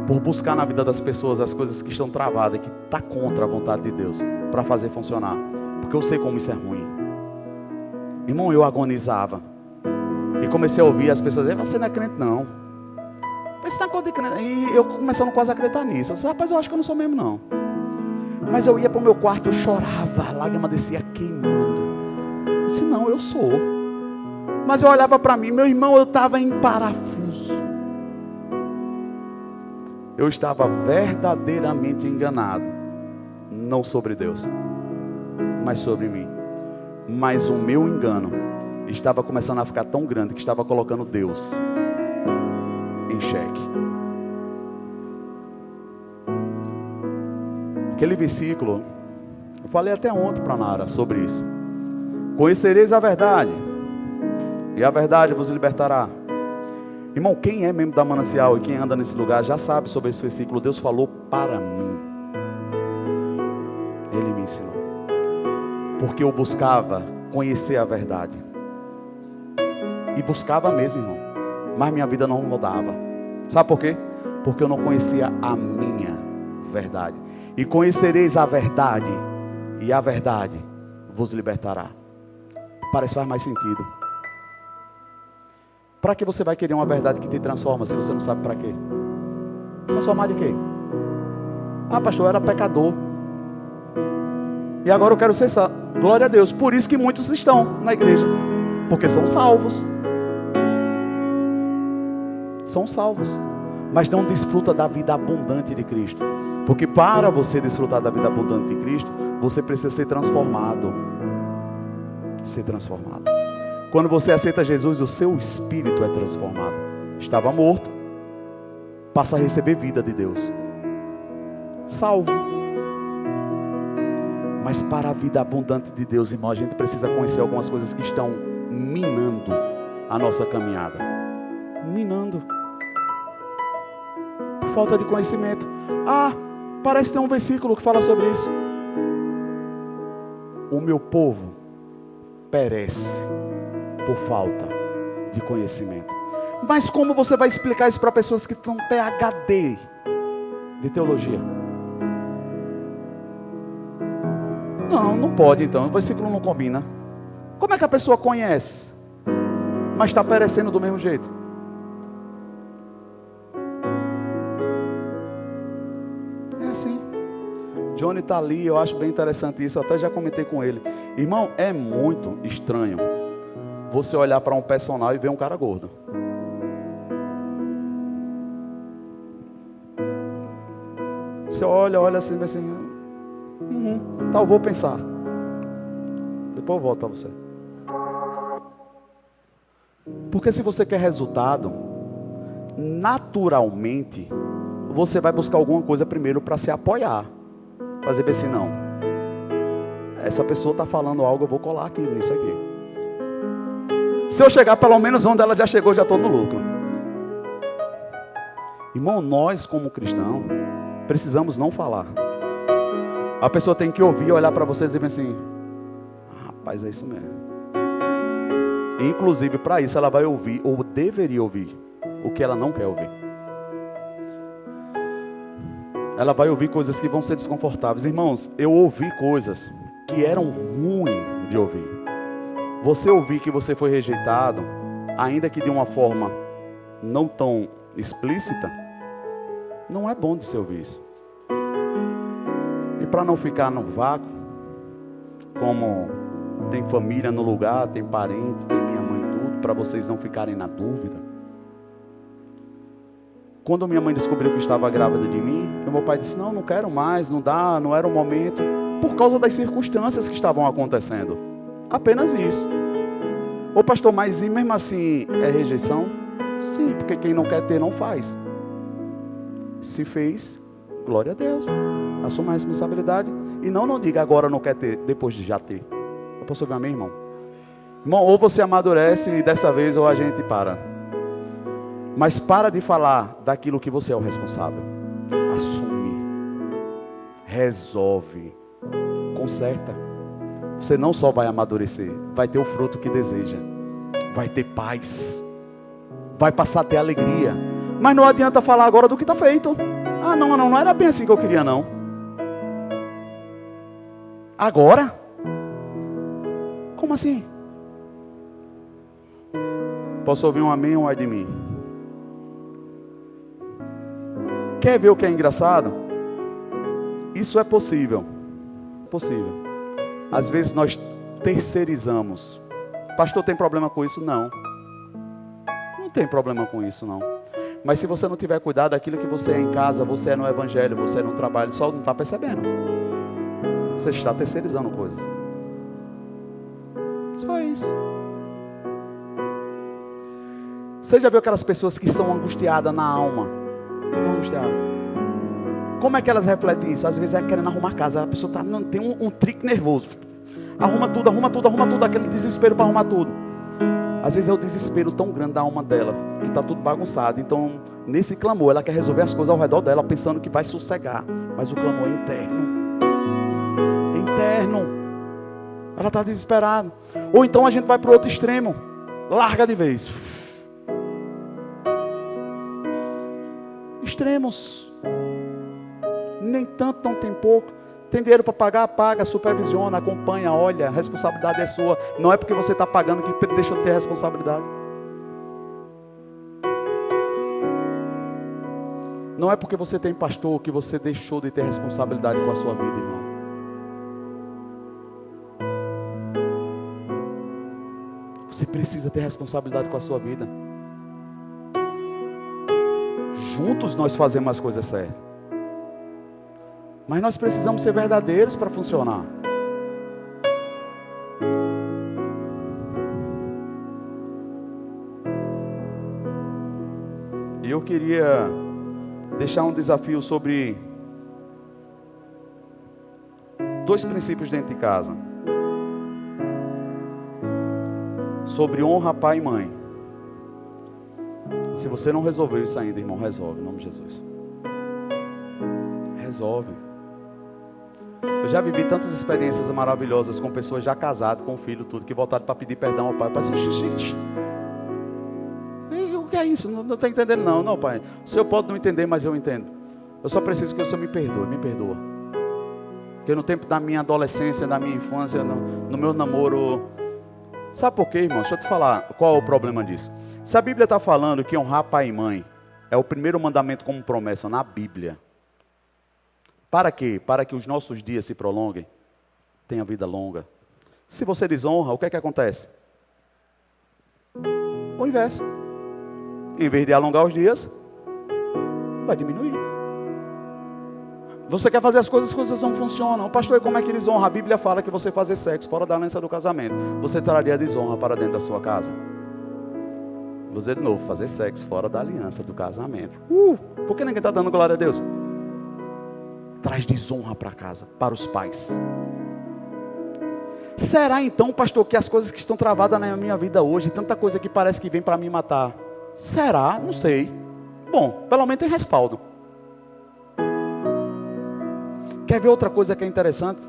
por buscar na vida das pessoas as coisas que estão travadas, que estão contra a vontade de Deus, para fazer funcionar, porque eu sei como isso é ruim. Irmão, eu agonizava e comecei a ouvir as pessoas dizendo, você não é crente não. Esse negócio de crente. E eu começando quase a acreditar nisso. Eu disse, rapaz, eu acho que eu não sou mesmo não. Mas eu ia para o meu quarto, eu chorava, a lágrima descia queimando. Eu disse, não, eu sou. Mas eu olhava para mim, meu irmão, eu estava em parafuso. Eu estava verdadeiramente enganado. Não sobre Deus, mas sobre mim. Mas o meu engano estava começando a ficar tão grande que estava colocando Deus em xeque. Aquele versículo, eu falei até ontem para a Nara sobre isso. Conhecereis a verdade, e a verdade vos libertará. Irmão, quem é membro da Manancial e quem anda nesse lugar já sabe sobre esse versículo. Deus falou para mim. Ele me ensinou. Porque eu buscava conhecer a verdade. E buscava mesmo, irmão. Mas minha vida não mudava. Sabe por quê? Porque eu não conhecia a minha verdade. E conhecereis a verdade, e a verdade vos libertará. Parece que faz mais sentido. Para que você vai querer uma verdade que te transforma, se você não sabe para quê? Transformar de quê? Ah, pastor, eu era pecador. E agora eu quero ser salvo. Glória a Deus. Por isso que muitos estão na igreja. Porque são salvos. São salvos. Mas não desfruta da vida abundante de Cristo. Porque para você desfrutar da vida abundante de Cristo, você precisa ser transformado. Ser transformado. Quando você aceita Jesus, o seu espírito é transformado. Estava morto, passa a receber vida de Deus. Salvo. Mas para a vida abundante de Deus, irmão, a gente precisa conhecer algumas coisas que estão minando a nossa caminhada. Minando. Por falta de conhecimento. Ah, parece ter um versículo que fala sobre isso. O meu povo perece por falta de conhecimento. Mas como você vai explicar isso para pessoas que estão PhD de teologia? Não pode então, o versículo não combina. Como é que a pessoa conhece, mas está perecendo do mesmo jeito? É assim. Johnny está ali, eu acho bem interessante isso, eu até já comentei com ele. Irmão, é muito estranho você olhar para um personal e ver um cara gordo. Você olha assim, tá, eu vou pensar. Depois eu volto para você. Porque se você quer resultado, naturalmente, você vai buscar alguma coisa primeiro para se apoiar. Fazer bem assim, não. Essa pessoa está falando algo, eu vou colar aqui, nisso aqui. Se eu chegar pelo menos onde ela já chegou, já estou no lucro. Irmão, nós como cristãos, precisamos não falar. A pessoa tem que ouvir, olhar para você e dizer assim: rapaz, é isso mesmo. E, inclusive, para isso ela vai ouvir, ou deveria ouvir, o que ela não quer ouvir. Ela vai ouvir coisas que vão ser desconfortáveis. Irmãos, eu ouvi coisas que eram ruins de ouvir. Você ouvir que você foi rejeitado, ainda que de uma forma não tão explícita, não é bom de se ouvir isso. E para não ficar no vácuo, como tem família no lugar, tem parente, tem minha mãe, tudo, para vocês não ficarem na dúvida. Quando minha mãe descobriu que estava grávida de mim, meu pai disse: não quero mais, não dá, não era o momento, por causa das circunstâncias que estavam acontecendo. Apenas isso. Ô pastor, mas e mesmo assim é rejeição? Sim, porque quem não quer ter não faz. Se fez, glória a Deus. Assuma a responsabilidade. E não diga agora não quer ter, depois de já ter. Eu posso ouvir amém, irmão? Irmão, ou você amadurece e dessa vez ou a gente para. Mas para de falar daquilo que você é o responsável. Assume. Resolve. Conserta. Você não só vai amadurecer, vai ter o fruto que deseja. Vai ter paz. Vai passar a ter alegria. Mas não adianta falar agora do que está feito. Ah, não era bem assim que eu queria, não. Agora? Como assim? Posso ouvir um amém ou um ai de mim? Quer ver o que é engraçado? Isso é possível. Possível. Às vezes nós terceirizamos Pastor, tem problema com isso? Não. Não tem problema com isso, não. Mas se você não tiver cuidado daquilo que você é em casa, você é no evangelho, você é no trabalho, só não está percebendo. Você está terceirizando coisas. Só isso. Você já viu aquelas pessoas que são angustiadas na alma? Não angustiadas. Como é que elas refletem isso? Às vezes é querendo arrumar a casa. A pessoa tem um trique nervoso. Arruma tudo, aquele desespero para arrumar tudo. Às vezes é o desespero tão grande da alma dela, que está tudo bagunçado. Então, nesse clamor, ela quer resolver as coisas ao redor dela, pensando que vai sossegar. Mas o clamor é interno. É interno. Ela está desesperada. Ou então a gente vai para o outro extremo. Larga de vez. Extremos. Nem tanto, não tem pouco. Tem dinheiro para pagar? Paga, supervisiona, acompanha, olha, a responsabilidade é sua. Não é porque você está pagando que deixa de ter responsabilidade. Não é porque você tem pastor que você deixou de ter responsabilidade com a sua vida, irmão. Você precisa ter responsabilidade com a sua vida. Juntos nós fazemos as coisas certas. Mas nós precisamos ser verdadeiros para funcionar. E eu queria deixar um desafio sobre 2 princípios dentro de casa. Sobre honra, pai e mãe. Se você não resolveu isso ainda, irmão, resolve, em nome de Jesus. Resolve. Eu já vivi tantas experiências maravilhosas com pessoas já casadas, com filho, tudo, que voltaram para pedir perdão ao pai. Pai, o que é isso? Não estou entendendo não, pai. O senhor pode não entender, mas eu entendo. Eu só preciso que o senhor me perdoa. Porque no tempo da minha adolescência, da minha infância, no meu namoro... Sabe por quê, irmão? Deixa eu te falar qual é o problema disso. Se a Bíblia está falando que honrar pai e mãe é o primeiro mandamento como promessa na Bíblia. Para quê? Para que os nossos dias se prolonguem, tenha vida longa. Se você desonra, o que é que acontece? O inverso. Em vez de alongar os dias, vai diminuir. Você quer fazer as coisas não funcionam. Pastor, como é que eles honram? A Bíblia fala que você fazer sexo fora da aliança do casamento, você traria desonra para dentro da sua casa. Vou dizer de novo, fazer sexo fora da aliança do casamento. Por que ninguém está dando glória a Deus? Traz desonra para casa, para os pais. Será então, pastor, que as coisas que estão travadas na minha vida hoje, tanta coisa que parece que vem para me matar, será? Não sei. Bom, pelo menos tem respaldo. Quer ver outra coisa que é interessante?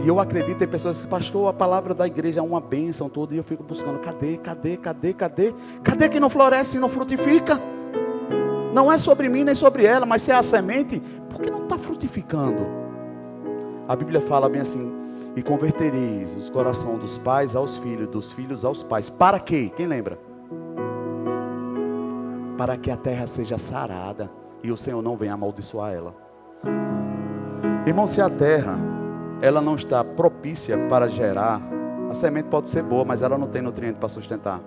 E eu acredito em pessoas que dizem, pastor, a palavra da igreja é uma bênção toda. E eu fico buscando, cadê? Cadê que não floresce e não frutifica? Não é sobre mim nem sobre ela, mas se é a semente, por que não está frutificando? A Bíblia fala bem assim, e convertereis os corações dos pais aos filhos, dos filhos aos pais. Para quê? Quem lembra? Para que a terra seja sarada e o Senhor não venha amaldiçoar ela. Irmão, se a terra ela não está propícia para gerar, a semente pode ser boa, mas ela não tem nutriente para sustentar.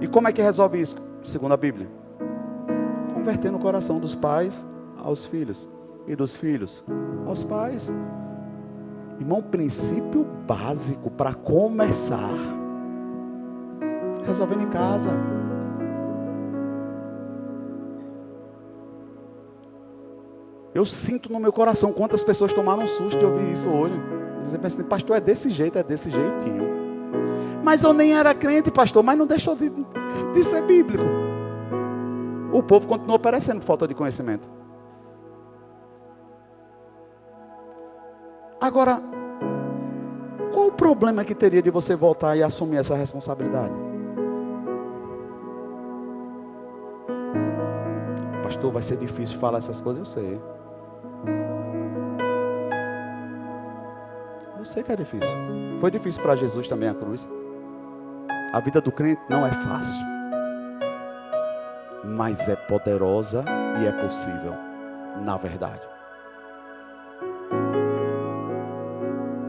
E como é que resolve isso? Segundo a Bíblia, convertendo o coração dos pais aos filhos e dos filhos aos pais. Irmão, princípio básico para começar, resolvendo em casa. Eu sinto no meu coração quantas pessoas tomaram um susto de ouvir isso hoje. Dizem assim, pastor, é desse jeitinho. Mas eu nem era crente, pastor, mas não deixou de ser bíblico. O povo continuou perecendo por falta de conhecimento. Agora, qual o problema que teria de você voltar e assumir essa responsabilidade? Pastor, vai ser difícil falar essas coisas, eu sei. Eu sei que é difícil. Foi difícil para Jesus também a cruz. A vida do crente não é fácil, mas é poderosa e é possível, na verdade.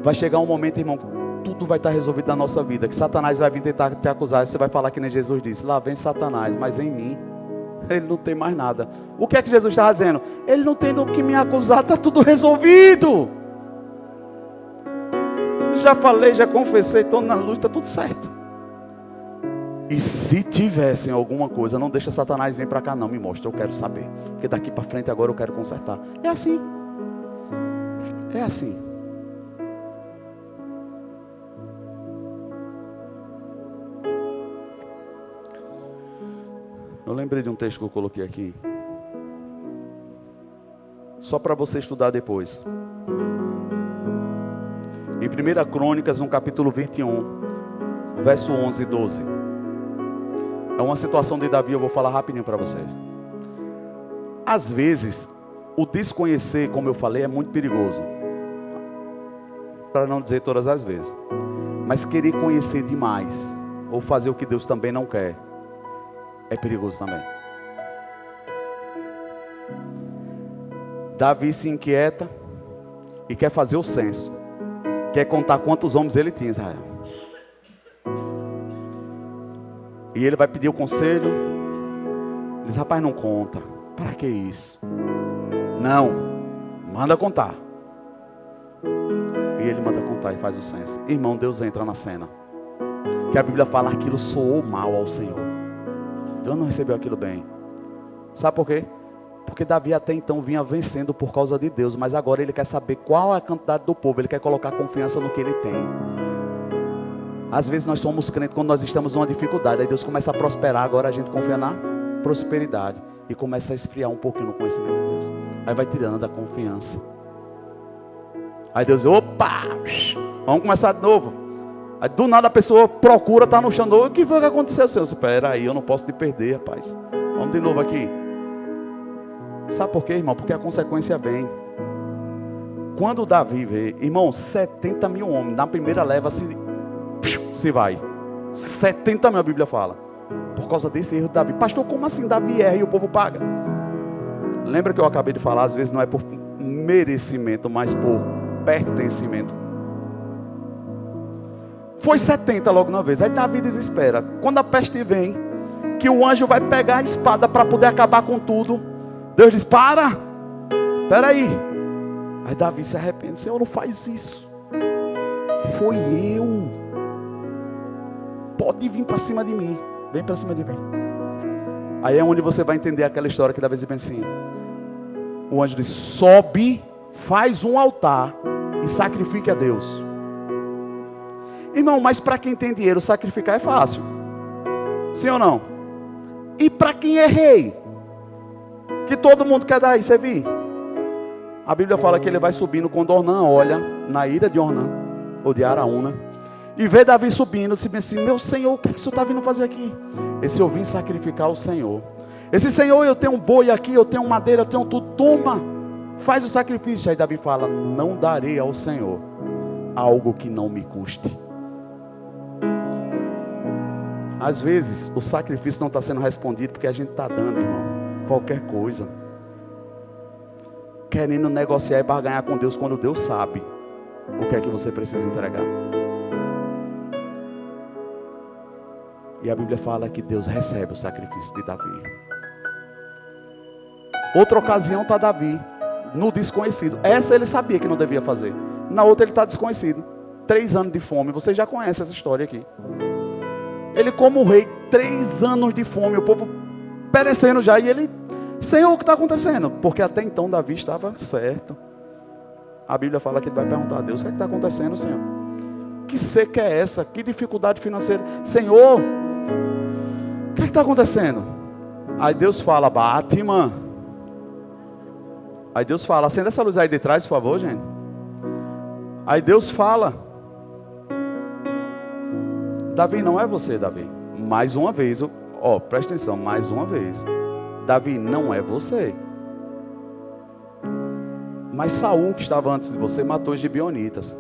Vai chegar um momento, irmão, tudo vai estar resolvido na nossa vida, que Satanás vai vir tentar te acusar, e você vai falar que nem Jesus disse, lá vem Satanás, mas em mim, ele não tem mais nada. O que é que Jesus estava dizendo? Ele não tem do que me acusar, está tudo resolvido. Já falei, já confessei, estou na luz, está tudo certo. E se tivessem alguma coisa, não deixa Satanás vir para cá não, me mostra, eu quero saber. Porque daqui para frente agora eu quero consertar. É assim. É assim. Eu lembrei de um texto que eu coloquei aqui. Só para você estudar depois. Em 1 Crônicas, no capítulo 21, verso 11 e 12. É uma situação de Davi, eu vou falar rapidinho para vocês. Às vezes, o desconhecer, como eu falei, é muito perigoso. Para não dizer todas as vezes. Mas querer conhecer demais, ou fazer o que Deus também não quer, é perigoso também. Davi se inquieta e quer fazer o censo. Quer contar quantos homens ele tinha em Israel. E ele vai pedir o conselho. Ele diz, rapaz, não conta. Para que isso? Não, manda contar. E ele manda contar e faz o censo. Irmão, Deus entra na cena. Que a Bíblia fala, aquilo soou mal ao Senhor. Deus não recebeu aquilo bem. Sabe por quê? Porque Davi até então vinha vencendo por causa de Deus. Mas agora ele quer saber qual é a quantidade do povo. Ele quer colocar confiança no que ele tem. Às vezes nós somos crentes quando nós estamos numa dificuldade. Aí Deus começa a prosperar. Agora a gente confia na prosperidade. E começa a esfriar um pouquinho no conhecimento de Deus. Aí vai tirando a confiança. Aí Deus diz, opa, vamos começar de novo. Aí do nada a pessoa procura, está no chão. O que foi que aconteceu, Senhor? Espera aí, eu não posso te perder, rapaz. Vamos de novo aqui. Sabe por quê, irmão? Porque a consequência vem. Quando Davi vê, irmão, 70 mil homens, na primeira leva se vai. 70 mil a Bíblia fala. Por causa desse erro de Davi. Pastor, como assim Davi erra e o povo paga? Lembra que eu acabei de falar, às vezes não é por merecimento, mas por pertencimento. Foi 70 logo uma vez. Aí Davi desespera. Quando a peste vem, que o anjo vai pegar a espada para poder acabar com tudo, Deus diz, espera aí. Aí Davi se arrepende, Senhor, não faz isso. Foi eu. Pode vir para cima de mim. Vem para cima de mim. Aí é onde você vai entender aquela história que Davi diz assim. O anjo diz, sobe, faz um altar e sacrifique a Deus. Irmão, mas para quem tem dinheiro, sacrificar é fácil. Sim ou não? E para quem é rei? Que todo mundo quer dar isso, você viu? A Bíblia fala que ele vai subindo quando Ornã olha na ira de Ornã, ou de Araúna, e vê Davi subindo, e diz assim, meu Senhor, o que é que o Senhor está vindo fazer aqui? Esse eu vim sacrificar o Senhor. Esse Senhor, eu tenho um boi aqui, eu tenho madeira, eu tenho tudo, toma, faz o sacrifício. Aí Davi fala, não darei ao Senhor algo que não me custe. Às vezes o sacrifício não está sendo respondido porque a gente está dando, irmão, qualquer coisa, querendo negociar e barganhar com Deus, quando Deus sabe o que é que você precisa entregar. E a Bíblia fala que Deus recebe o sacrifício de Davi. Outra ocasião está Davi no desconhecido. Essa ele sabia que não devia fazer. Na outra ele está desconhecido. 3 anos de fome. Você já conhece essa história aqui. Ele como rei, 3 anos de fome. O povo perecendo já. E ele, Senhor, o que está acontecendo? Porque até então Davi estava certo. A Bíblia fala que ele vai perguntar a Deus, o que é que está acontecendo, Senhor? Que seca é essa? Que dificuldade financeira? Senhor, o que é que está acontecendo? Aí Deus fala, bate, mano. Aí Deus fala, acenda essa luz aí de trás, por favor, gente. Aí Deus fala, Davi, não é você, Davi. Mais uma vez, presta atenção, mais uma vez. Davi, não é você. Mas Saul, que estava antes de você, matou os gibeonitas.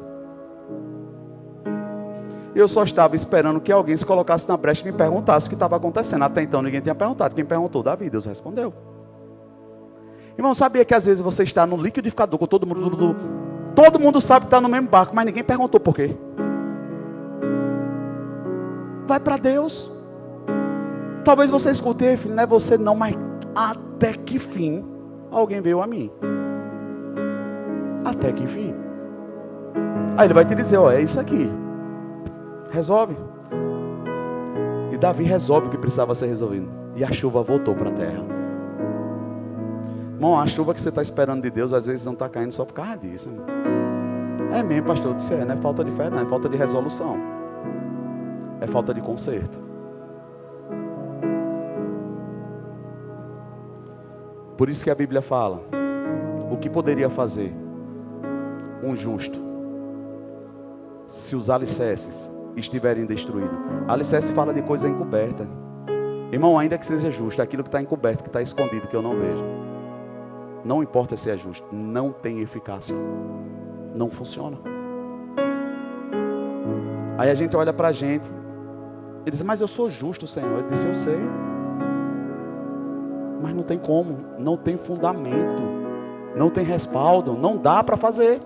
Eu só estava esperando que alguém se colocasse na brecha e me perguntasse o que estava acontecendo. Até então ninguém tinha perguntado. Quem perguntou? Davi. Deus respondeu. Irmão, sabia que às vezes você está no liquidificador com todo mundo sabe que está no mesmo barco, mas ninguém perguntou por quê. Vai para Deus. Talvez você escute, filho, não é você não, mas até que fim alguém veio a mim. Até que enfim. Aí ele vai te dizer, ó, é isso aqui. Resolve. E Davi resolve o que precisava ser resolvido. E a chuva voltou para a terra. Irmão, a chuva que você está esperando de Deus, às vezes não está caindo só por causa disso. É mesmo, pastor, eu disse, não é falta de fé, não, é falta de resolução. É falta de conserto. Por isso que a Bíblia fala, o que poderia fazer um justo, se os alicerces estiverem destruídos? Alicerce fala de coisa encoberta. Irmão, ainda que seja justo, aquilo que está encoberto, que está escondido, que eu não vejo. Não importa se é justo, não tem eficácia. Não funciona. Aí a gente olha para a gente, e diz, mas eu sou justo, Senhor. Ele disse, eu sei. Mas não tem como, não tem fundamento, não tem respaldo, não dá para fazer.